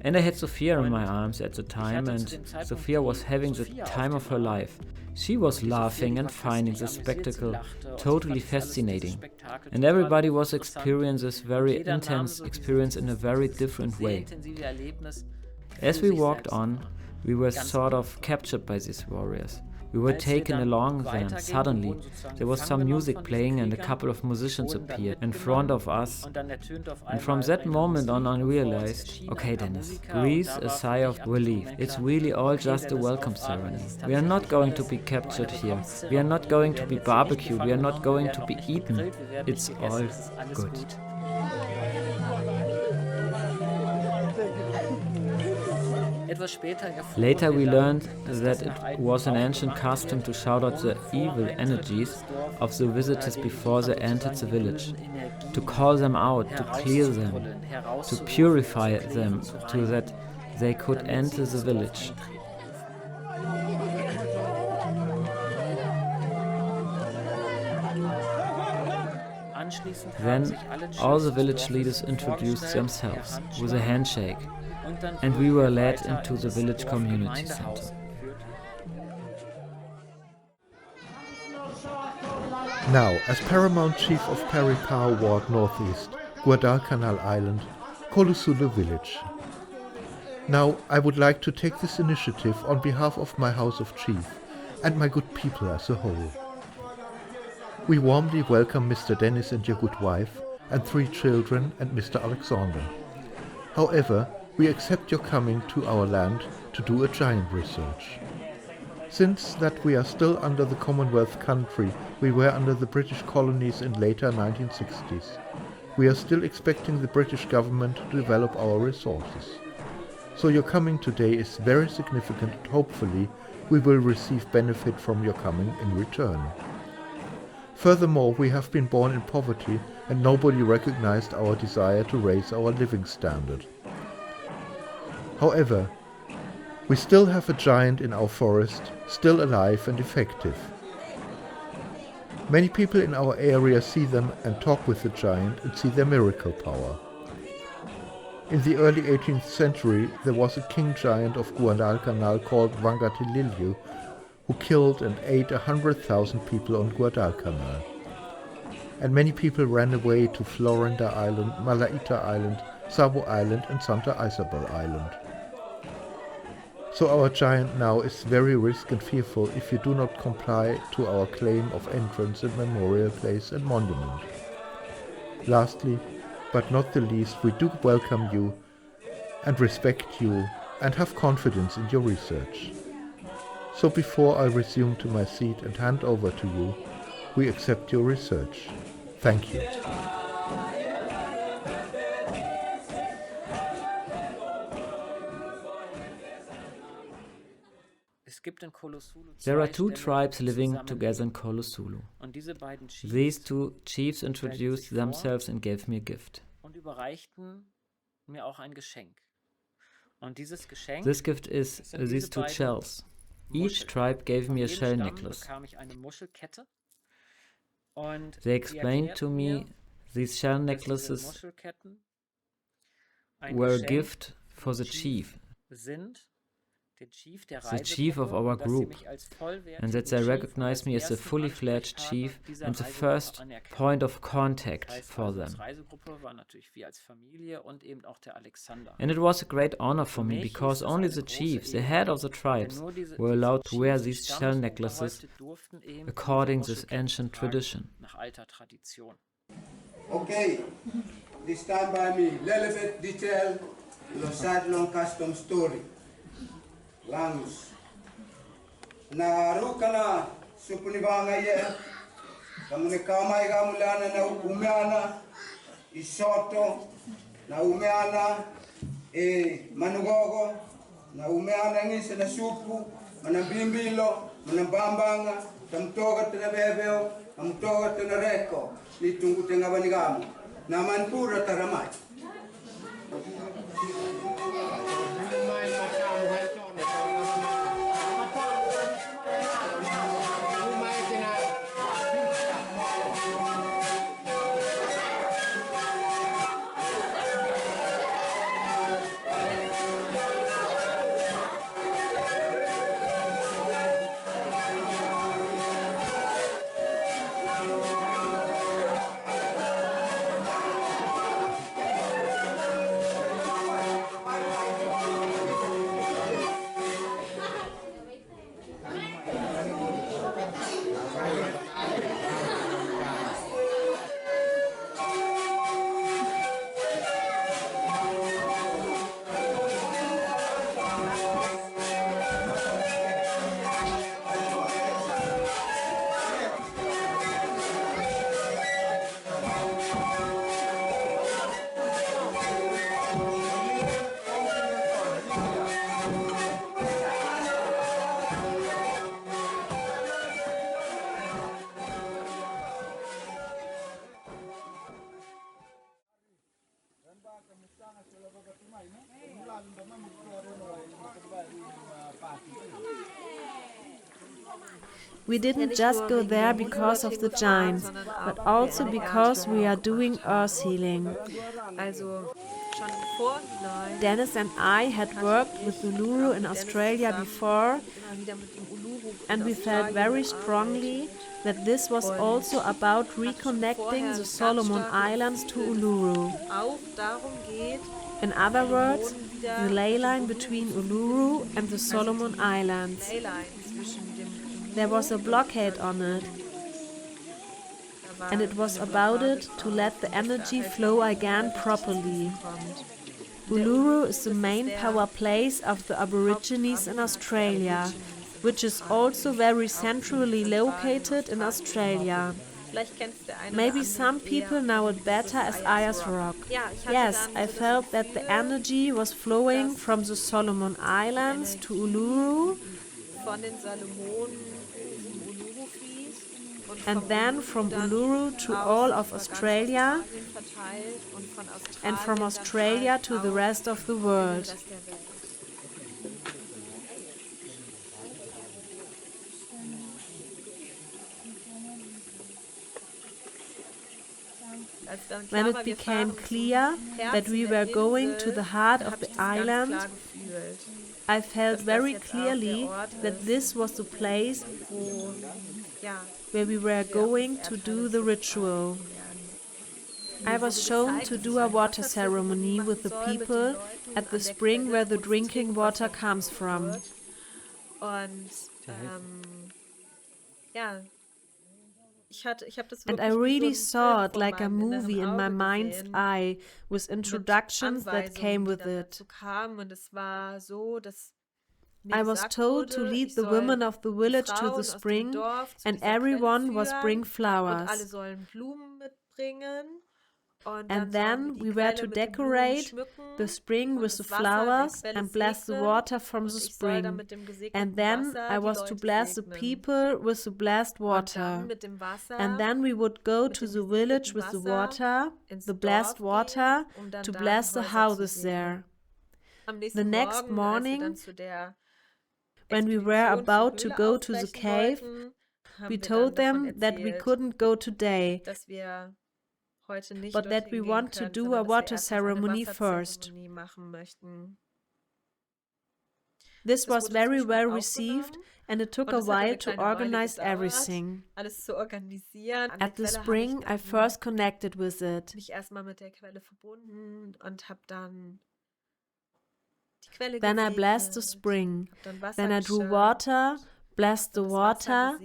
And I had Sophia in my arms at the time, and Sophia was having the time of her life. She was laughing and finding the spectacle totally fascinating. And everybody was experiencing this very intense experience in a very different way. As we walked on, we were sort of captured by these warriors. We were taken along then. Suddenly, there was some music playing and a couple of musicians appeared in front of us. And from that moment on, I realized, okay Dennis, breathe a sigh of relief. It's really all just a welcome ceremony. We are not going to be captured here. We are not going to be barbecued. We are not going to be eaten. It's all good. Later we learned that it was an ancient custom to shout out the evil energies of the visitors before they entered the village, to call them out, to clear them, to purify them, so that they could enter the village. Then all the village leaders introduced themselves with a handshake, and we were led into the village community center. Now, as Paramount Chief of Paripar Ward Northeast, Guadalcanal Island, Kolosulu Village. Now, I would like to take this initiative on behalf of my House of Chief and my good people as a whole. We warmly welcome Mr. Dennis and your good wife and 3 children and Mr. Alexander. However, we accept your coming to our land to do a giant research. Since that we are still under the Commonwealth country, we were under the British colonies in later 1960s. We are still expecting the British government to develop our resources. So your coming today is very significant and hopefully we will receive benefit from your coming in return. Furthermore, we have been born in poverty and nobody recognized our desire to raise our living standard. However, we still have a giant in our forest, still alive and effective. Many people in our area see them and talk with the giant and see their miracle power. In the early 18th century, there was a king giant of Guadalcanal called Vangatilillo, who killed and ate 100,000 people on Guadalcanal. And many people ran away to Florinda Island, Malaita Island, Sabo Island and Santa Isabel Island. So our giant now is very risk and fearful if you do not comply to our claim of entrance and memorial place and monument. Lastly, but not the least, we do welcome you and respect you and have confidence in your research. So before I resume to my seat and hand over to you, we accept your research. Thank you. There are two tribes living together in Kolosulu. These two chiefs introduced themselves and gave me a gift. This gift is these two shells. Each tribe gave me a shell necklace. They explained to me these shell necklaces were a gift for the chief of our group, and that they recognized me as a fully fledged chief and the first point of contact for them. And it was a great honor for me, because only the chiefs, the head of the tribes, were allowed to wear these shell necklaces according to this ancient tradition. Okay, this time by me, Lelebet detail, lo sad long custom story. Langus. Na rukana supunibanga ye. Kamune kamai gamulana na umeana isoto na umeana manugogo na umeana ngise na supu manambimbilo manambambanga tamtoga tena bebeo amtoga tena reko litungu tenga banigamu na manpura taramai. We didn't just go there because of the giants, but also because we are doing earth healing. Dennis and I had worked with Uluru in Australia before, and we felt very strongly that this was also about reconnecting the Solomon Islands to Uluru. In other words, the ley line between Uluru and the Solomon Islands. There was a blockade on it, and it was about it to let the energy flow again properly. Uluru is the main power place of the Aborigines in Australia, which is also very centrally located in Australia. Maybe some people know it better as Ayers Rock. Yes, I felt that the energy was flowing from the Solomon Islands to Uluru, and then from Uluru to all of Australia, and from Australia to the rest of the world. When it became clear that we were going to the heart of the island, I felt very clearly that this was the place where we were going to do the ritual. I was shown to do a water ceremony with the people at the spring where the drinking water comes from. And I really saw it like a movie in my mind's eye, with introductions that came with it. I was told to lead the women of the village to the spring, and everyone was bring flowers. And then we were to decorate the spring with the flowers and bless the water from the spring. And then I was to bless the people with the blessed water. And then we would go to the village with the water, the blessed water, to bless the houses there. The next morning, when we were about to go to the cave, we told them that we couldn't go today, but that we want to do a water ceremony first. This was very well received, and it took a while to organize everything. At the spring, I first connected with it. Then I blessed the spring. Then I drew water, blessed the water,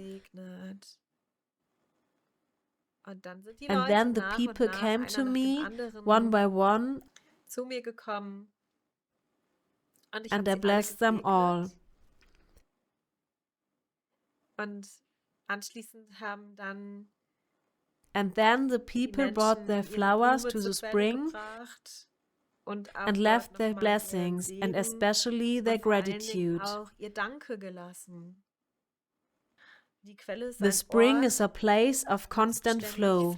and then the people came to me one by one, and I blessed them all. And then the people brought their flowers to the spring and left their blessings and especially their gratitude. The spring is a place of constant flow.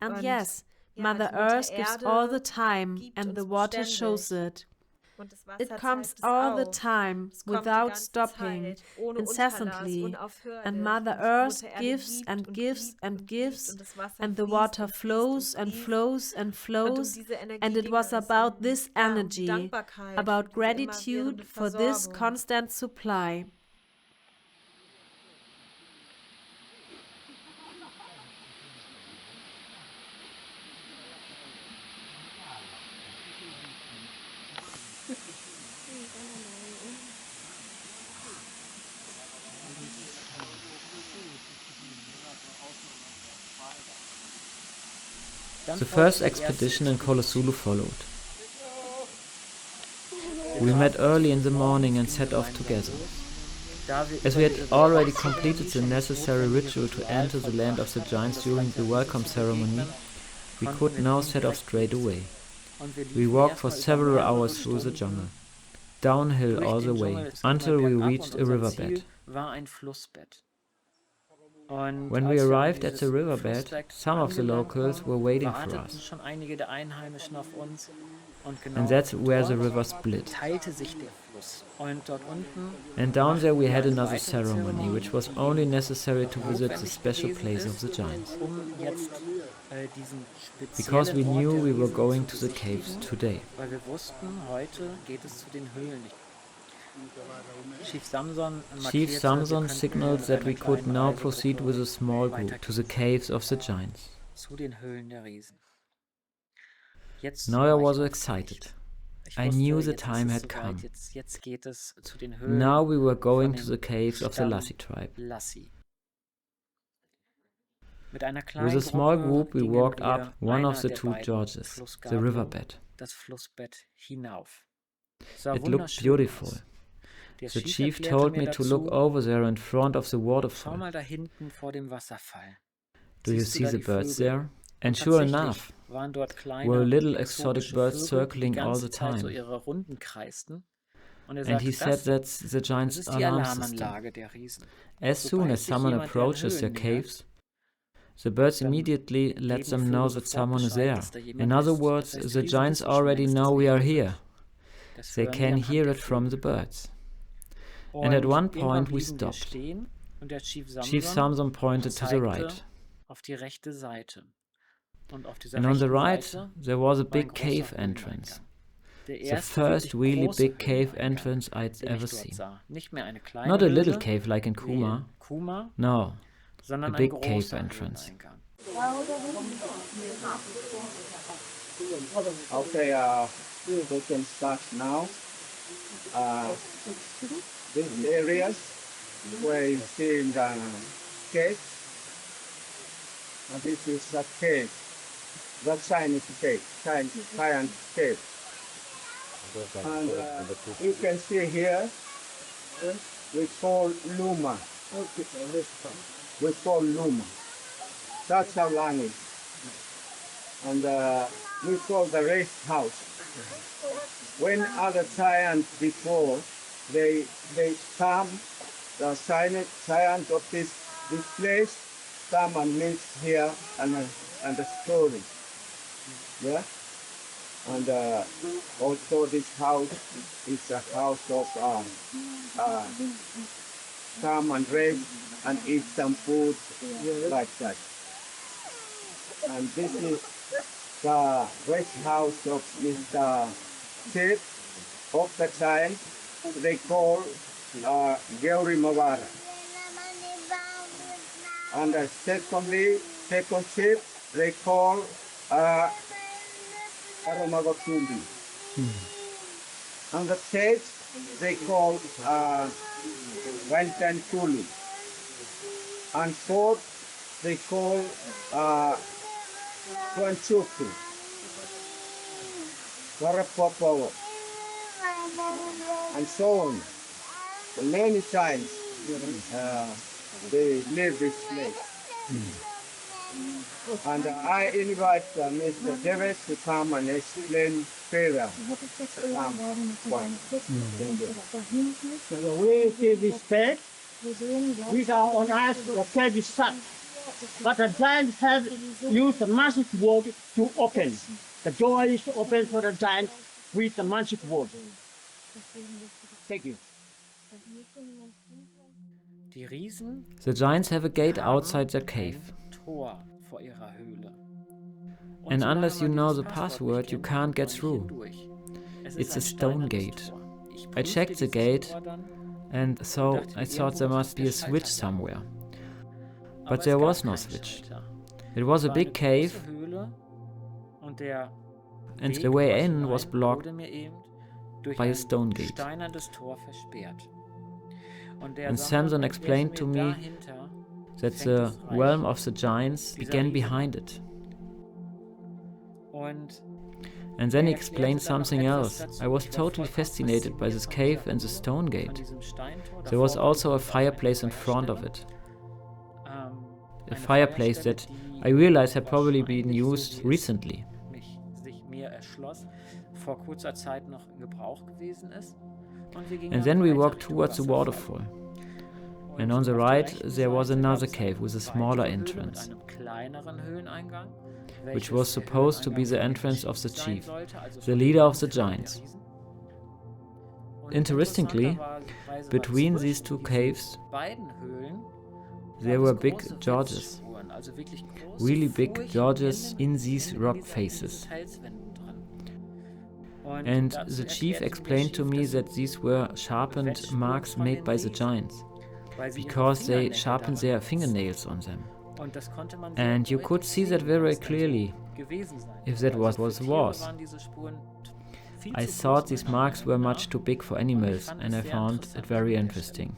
And yes, Mother Earth gives all the time, and the water shows it. It comes all the time, without stopping, incessantly, and Mother Earth gives and gives and gives, and the water flows and flows and flows, and it was about this energy, about gratitude for this constant supply. The first expedition in Kolosulu followed. We met early in the morning and set off together. As we had already completed the necessary ritual to enter the land of the giants during the welcome ceremony, we could now set off straight away. We walked for several hours through the jungle, downhill all the way, until we reached a riverbed. When we arrived at the riverbed, some of the locals were waiting for us. And that's where the river split. And down there we had another ceremony, which was only necessary to visit the special place of the giants. Because we knew we were going to the caves today. Chief Samson signaled that we could now proceed with a small group to the caves of the giants. Now I was excited. I knew the time had come. Now we were going to the caves of the Lassi tribe. With a small group we walked up one of the two gorges, the riverbed. It looked beautiful. The chief told me to look over there in front of the waterfall. Do you see the birds there? And sure enough, were little exotic birds circling all the time. And he said that's the giant's alarm system. As soon as someone approaches their caves, the birds immediately let them know that someone is there. In other words, the giants already know we are here. They can hear it from the birds. And at one point we stopped. Chief Samson pointed to the right. And on the right there was a big cave entrance. The first really big cave entrance I'd ever seen. Not a little cave like in Kuma. No, a big cave entrance. Okay, we can start now. These areas where you see the cave, and this is a cave. That sign is a cave, giant cave. And you can see here, we call Luma. We call Luma. That's our language. and we call the rest house. When other giants before, they come, the giants of this place come and live here and the story. Yeah? And also this house is a house of come and rest and eat some food like that. And this is the rest house of Mr. Chief of the giant. They call Gauri Mawara. And second chief they call Arumagatumbi. And the third they call Wantan Kuli. And fourth they call Kwanchuku. Warapapawa. And so on. Many times they leave this place. And I invite Mr. Davis to come and explain further. So the way see this page, these are on us, the page is shut. But the giants have used a magic word to open. The door is open for the giant with the magic word. Thank you. Die Riesen The giants have a gate outside their cave. Tor vor ihrer Höhle. And unless you know the password, you can't get through. It's a stone gate. I checked the gate, and so I thought there must be a switch somewhere. But there was no switch. It was a big cave, and the way in was blocked by a stone gate. And Samson explained to me that the realm of the giants began behind it. And then he explained something else. I was totally fascinated by this cave and the stone gate. There was also a fireplace in front of it. A fireplace that I realized had probably been used recently. And then we walked towards the waterfall. And on the right there was another cave with a smaller entrance, which was supposed to be the entrance of the chief, the leader of the giants. Interestingly, between these two caves there were big gorges, really big gorges in these rock faces. And the chief explained to me that these were sharpened marks made by the giants, because they sharpened their fingernails on them. And you could see that very clearly, if that was what it was. I thought these marks were much too big for animals, and I found it very interesting.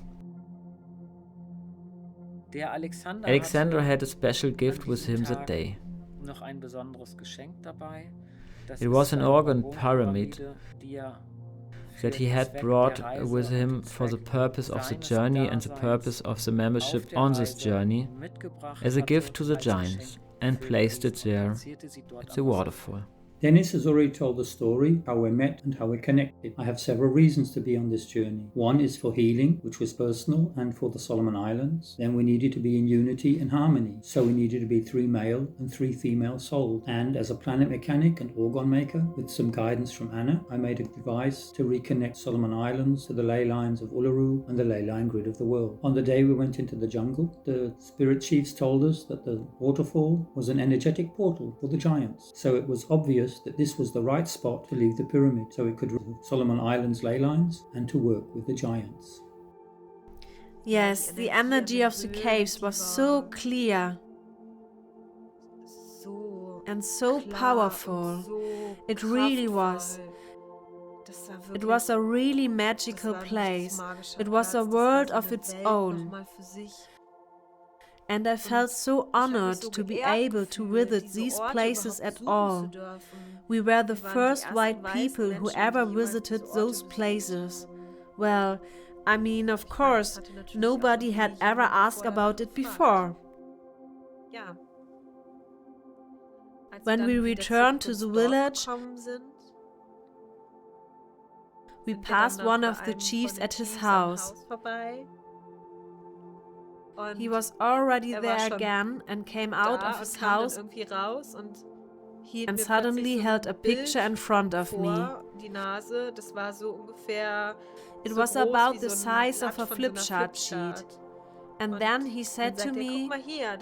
Alexander had a special gift with him that day. It was an organ pyramid that he had brought with him for the purpose of the journey and the purpose of the membership on this journey, as a gift to the giants, and placed it there at the waterfall. Dennis has already told the story, how we met and how we connected. I have several reasons to be on this journey. One is for healing, which was personal, and for the Solomon Islands. Then we needed to be in unity and harmony, so we needed to be 3 male and 3 female souls. And as a planet mechanic and organ maker, with some guidance from Anna, I made a device to reconnect Solomon Islands to the ley lines of Uluru and the ley line grid of the world. On the day we went into the jungle, the spirit chiefs told us that the waterfall was an energetic portal for the giants. So it was obvious that this was the right spot to leave the pyramid, so it could reach Solomon Islands ley lines and to work with the giants. Yes, the energy of the caves was so clear and so powerful. It really was. It was a really magical place. It was a world of its own. And I felt so honored to be able to visit these places at all. We were the first white people who ever visited those places. Well, I mean, of course, nobody had ever asked about it before. When we returned to the village, we passed one of the chiefs at his house. He was already there again and came out of his house and suddenly held a picture in front of me. It was about the size of a flipchart sheet. And then he said to me,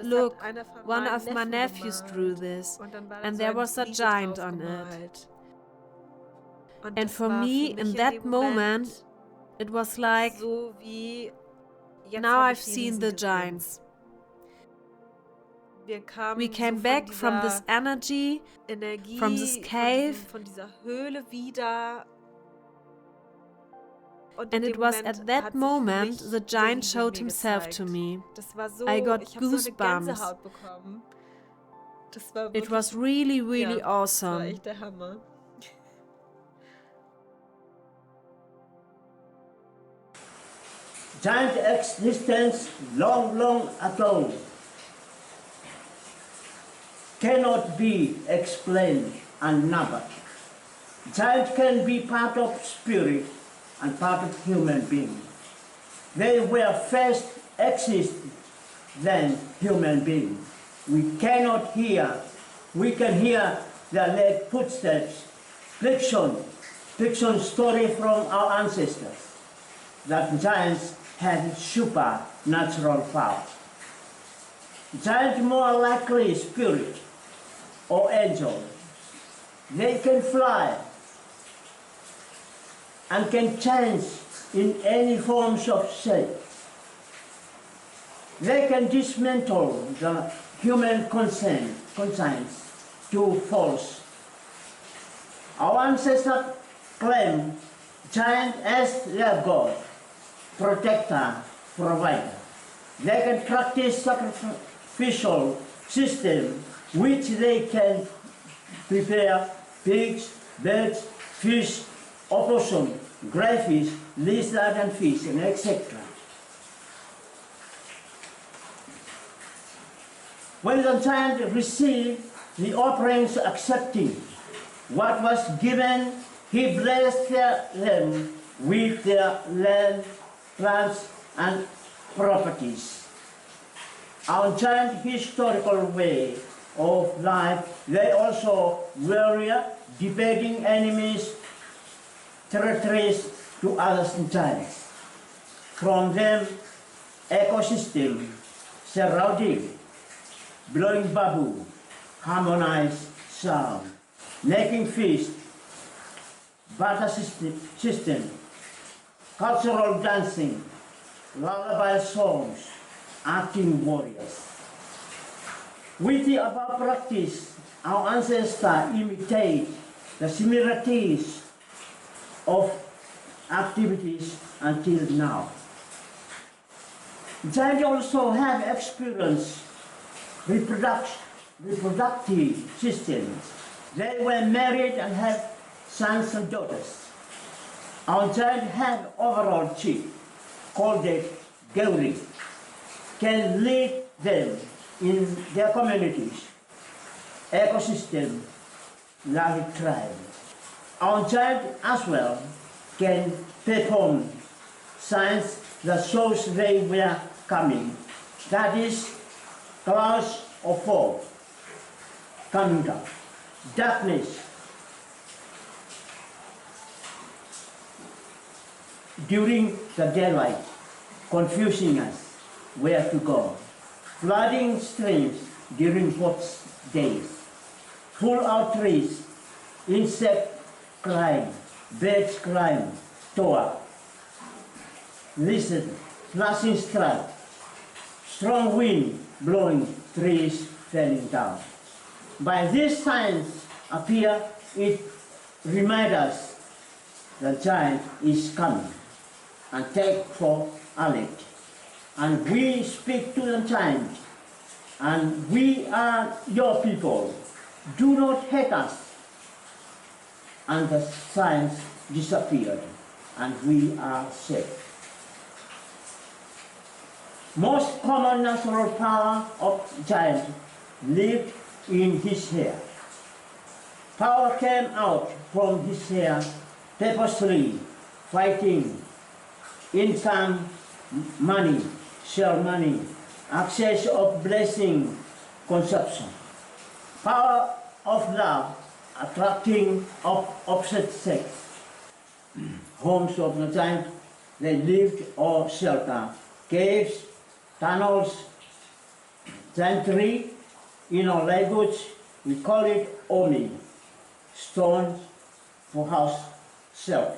"Look, one of my nephews drew this, and there was a giant on it." And for me, in that moment, it was like, now I've seen the giants. We came back from this energy, from this cave, and it was at that moment the giant showed himself to me. I got goosebumps. It was really, really awesome. Giant existence long, long ago cannot be explained and numbered. Giant can be part of spirit and part of human being. They were first exist than human being. We cannot hear, we can hear their leg footsteps, fiction story from our ancestors, that giants had supernatural power. Giants more likely spirit or angel. They can fly and can change in any forms of shape. They can dismantle the human conscience to false. Our ancestors claim giant as their god, protector, provider. They can practice sacrificial system which they can prepare pigs, birds, fish, opossum, crayfish, lizard and fish, and etc. When the giant received the offerings accepting what was given, he blessed them with their land, plants, and properties. Our giant historical way of life, they also were debating enemies, territories to others and giants. From them, ecosystem surrounding, blowing bamboo, harmonized sound, making feast, barter system, cultural dancing, lullaby songs, acting warriors. With the above practice, our ancestors imitate the similarities of activities until now. Giants also have experienced reproductive systems. They were married and had sons and daughters. Our giant had overall chief, called the Gauri, can lead them in their communities, ecosystem, like tribe. Our giant as well can perform signs that shows they were coming. That is clouds of fog coming down, darkness during the daylight, confusing us where to go, flooding streams during hot days, full out trees, insect crying, birds crying, toa, lizard, flashing stripe, strong wind blowing, trees falling down. By these signs appear, it reminds us the giant is coming and take for alert. And we speak to the giant, and we are your people. Do not hate us. And the signs disappeared, and we are safe. Most common natural power of giant lived in his hair. Power came out from his hair, purposely fighting, income, money, share money, access of blessing, consumption. Power of love, attracting of opposite sex. Homes of the giant, they lived or shelter, caves, tunnels, gentry. In our language, we call it omi, stones for house shelter.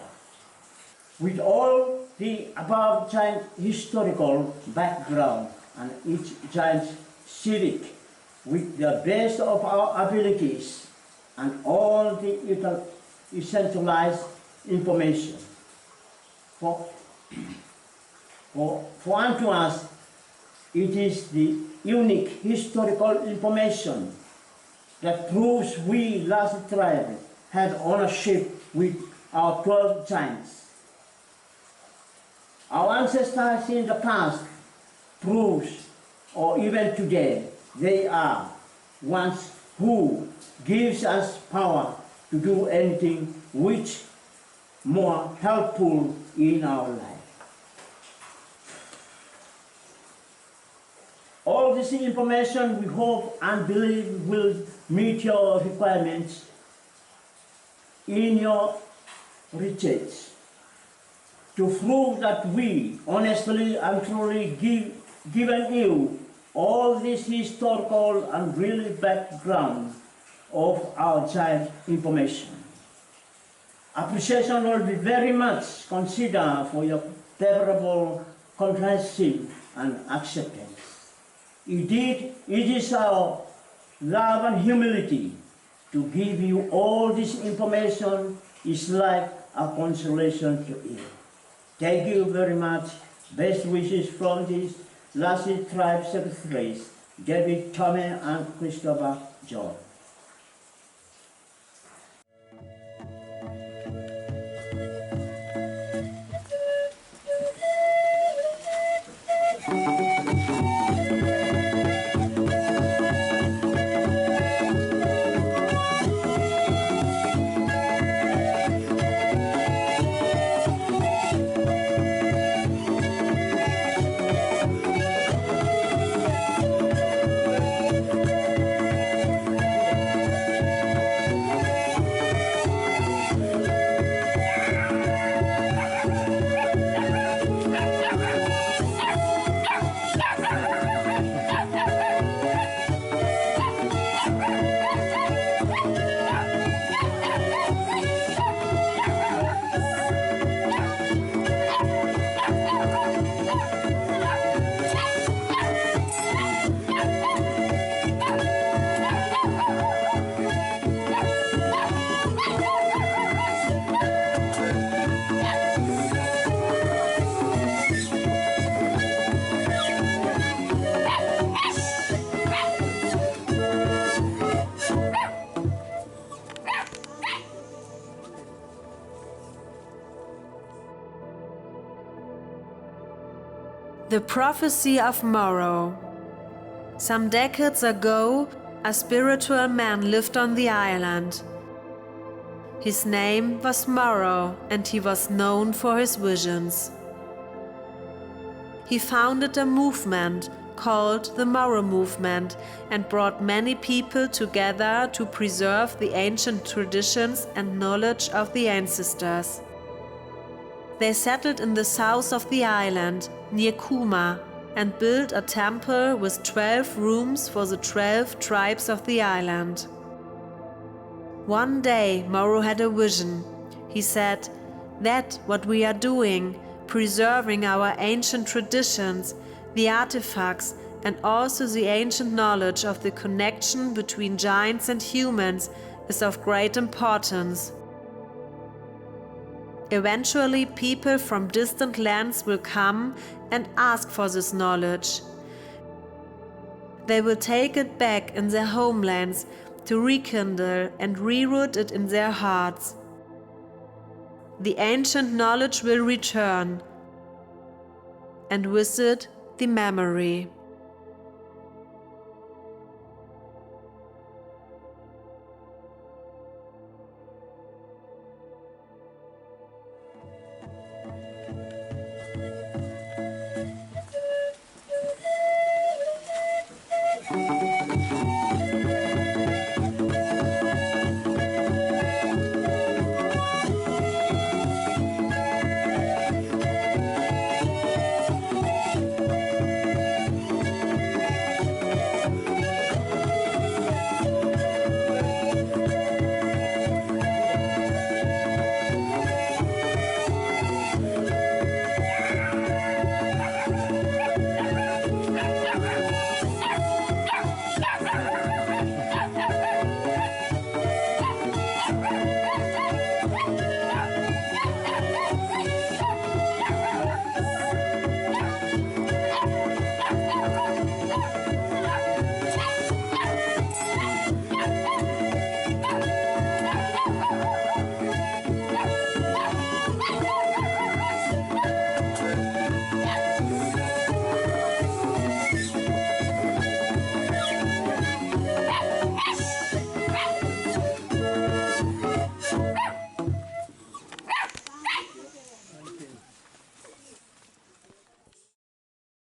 With all the above giant historical background and each giant civic, with the best of our abilities and all the essentialized information. For unto us, it is the unique historical information that proves we, last tribe, had ownership with our 12 giants. Our ancestors in the past proves, or even today, they are ones who gives us power to do anything which more helpful in our life. All this information we hope and believe will meet your requirements in your retreats to prove that we honestly and truly given you all this historical and really background of our child information. Appreciation will be very much considered for your favorable comprehension and acceptance. Indeed, it is our love and humility to give you all this information is like a consolation to you. Thank you very much. Best wishes from these last tribe secretaries, David, Tommy, and Christopher John. The Prophecy of Morrow. Some decades ago, a spiritual man lived on the island. His name was Morrow, and he was known for his visions. He founded a movement called the Morrow Movement and brought many people together to preserve the ancient traditions and knowledge of the ancestors. They settled in the south of the island, near Kuma, and built a temple with 12 rooms for the 12 tribes of the island. One day Morrow had a vision. He said, "That what we are doing, preserving our ancient traditions, the artifacts, and also the ancient knowledge of the connection between giants and humans, is of great importance. Eventually, people from distant lands will come and ask for this knowledge. They will take it back in their homelands to rekindle and reroot it in their hearts. The ancient knowledge will return, and with it, the memory."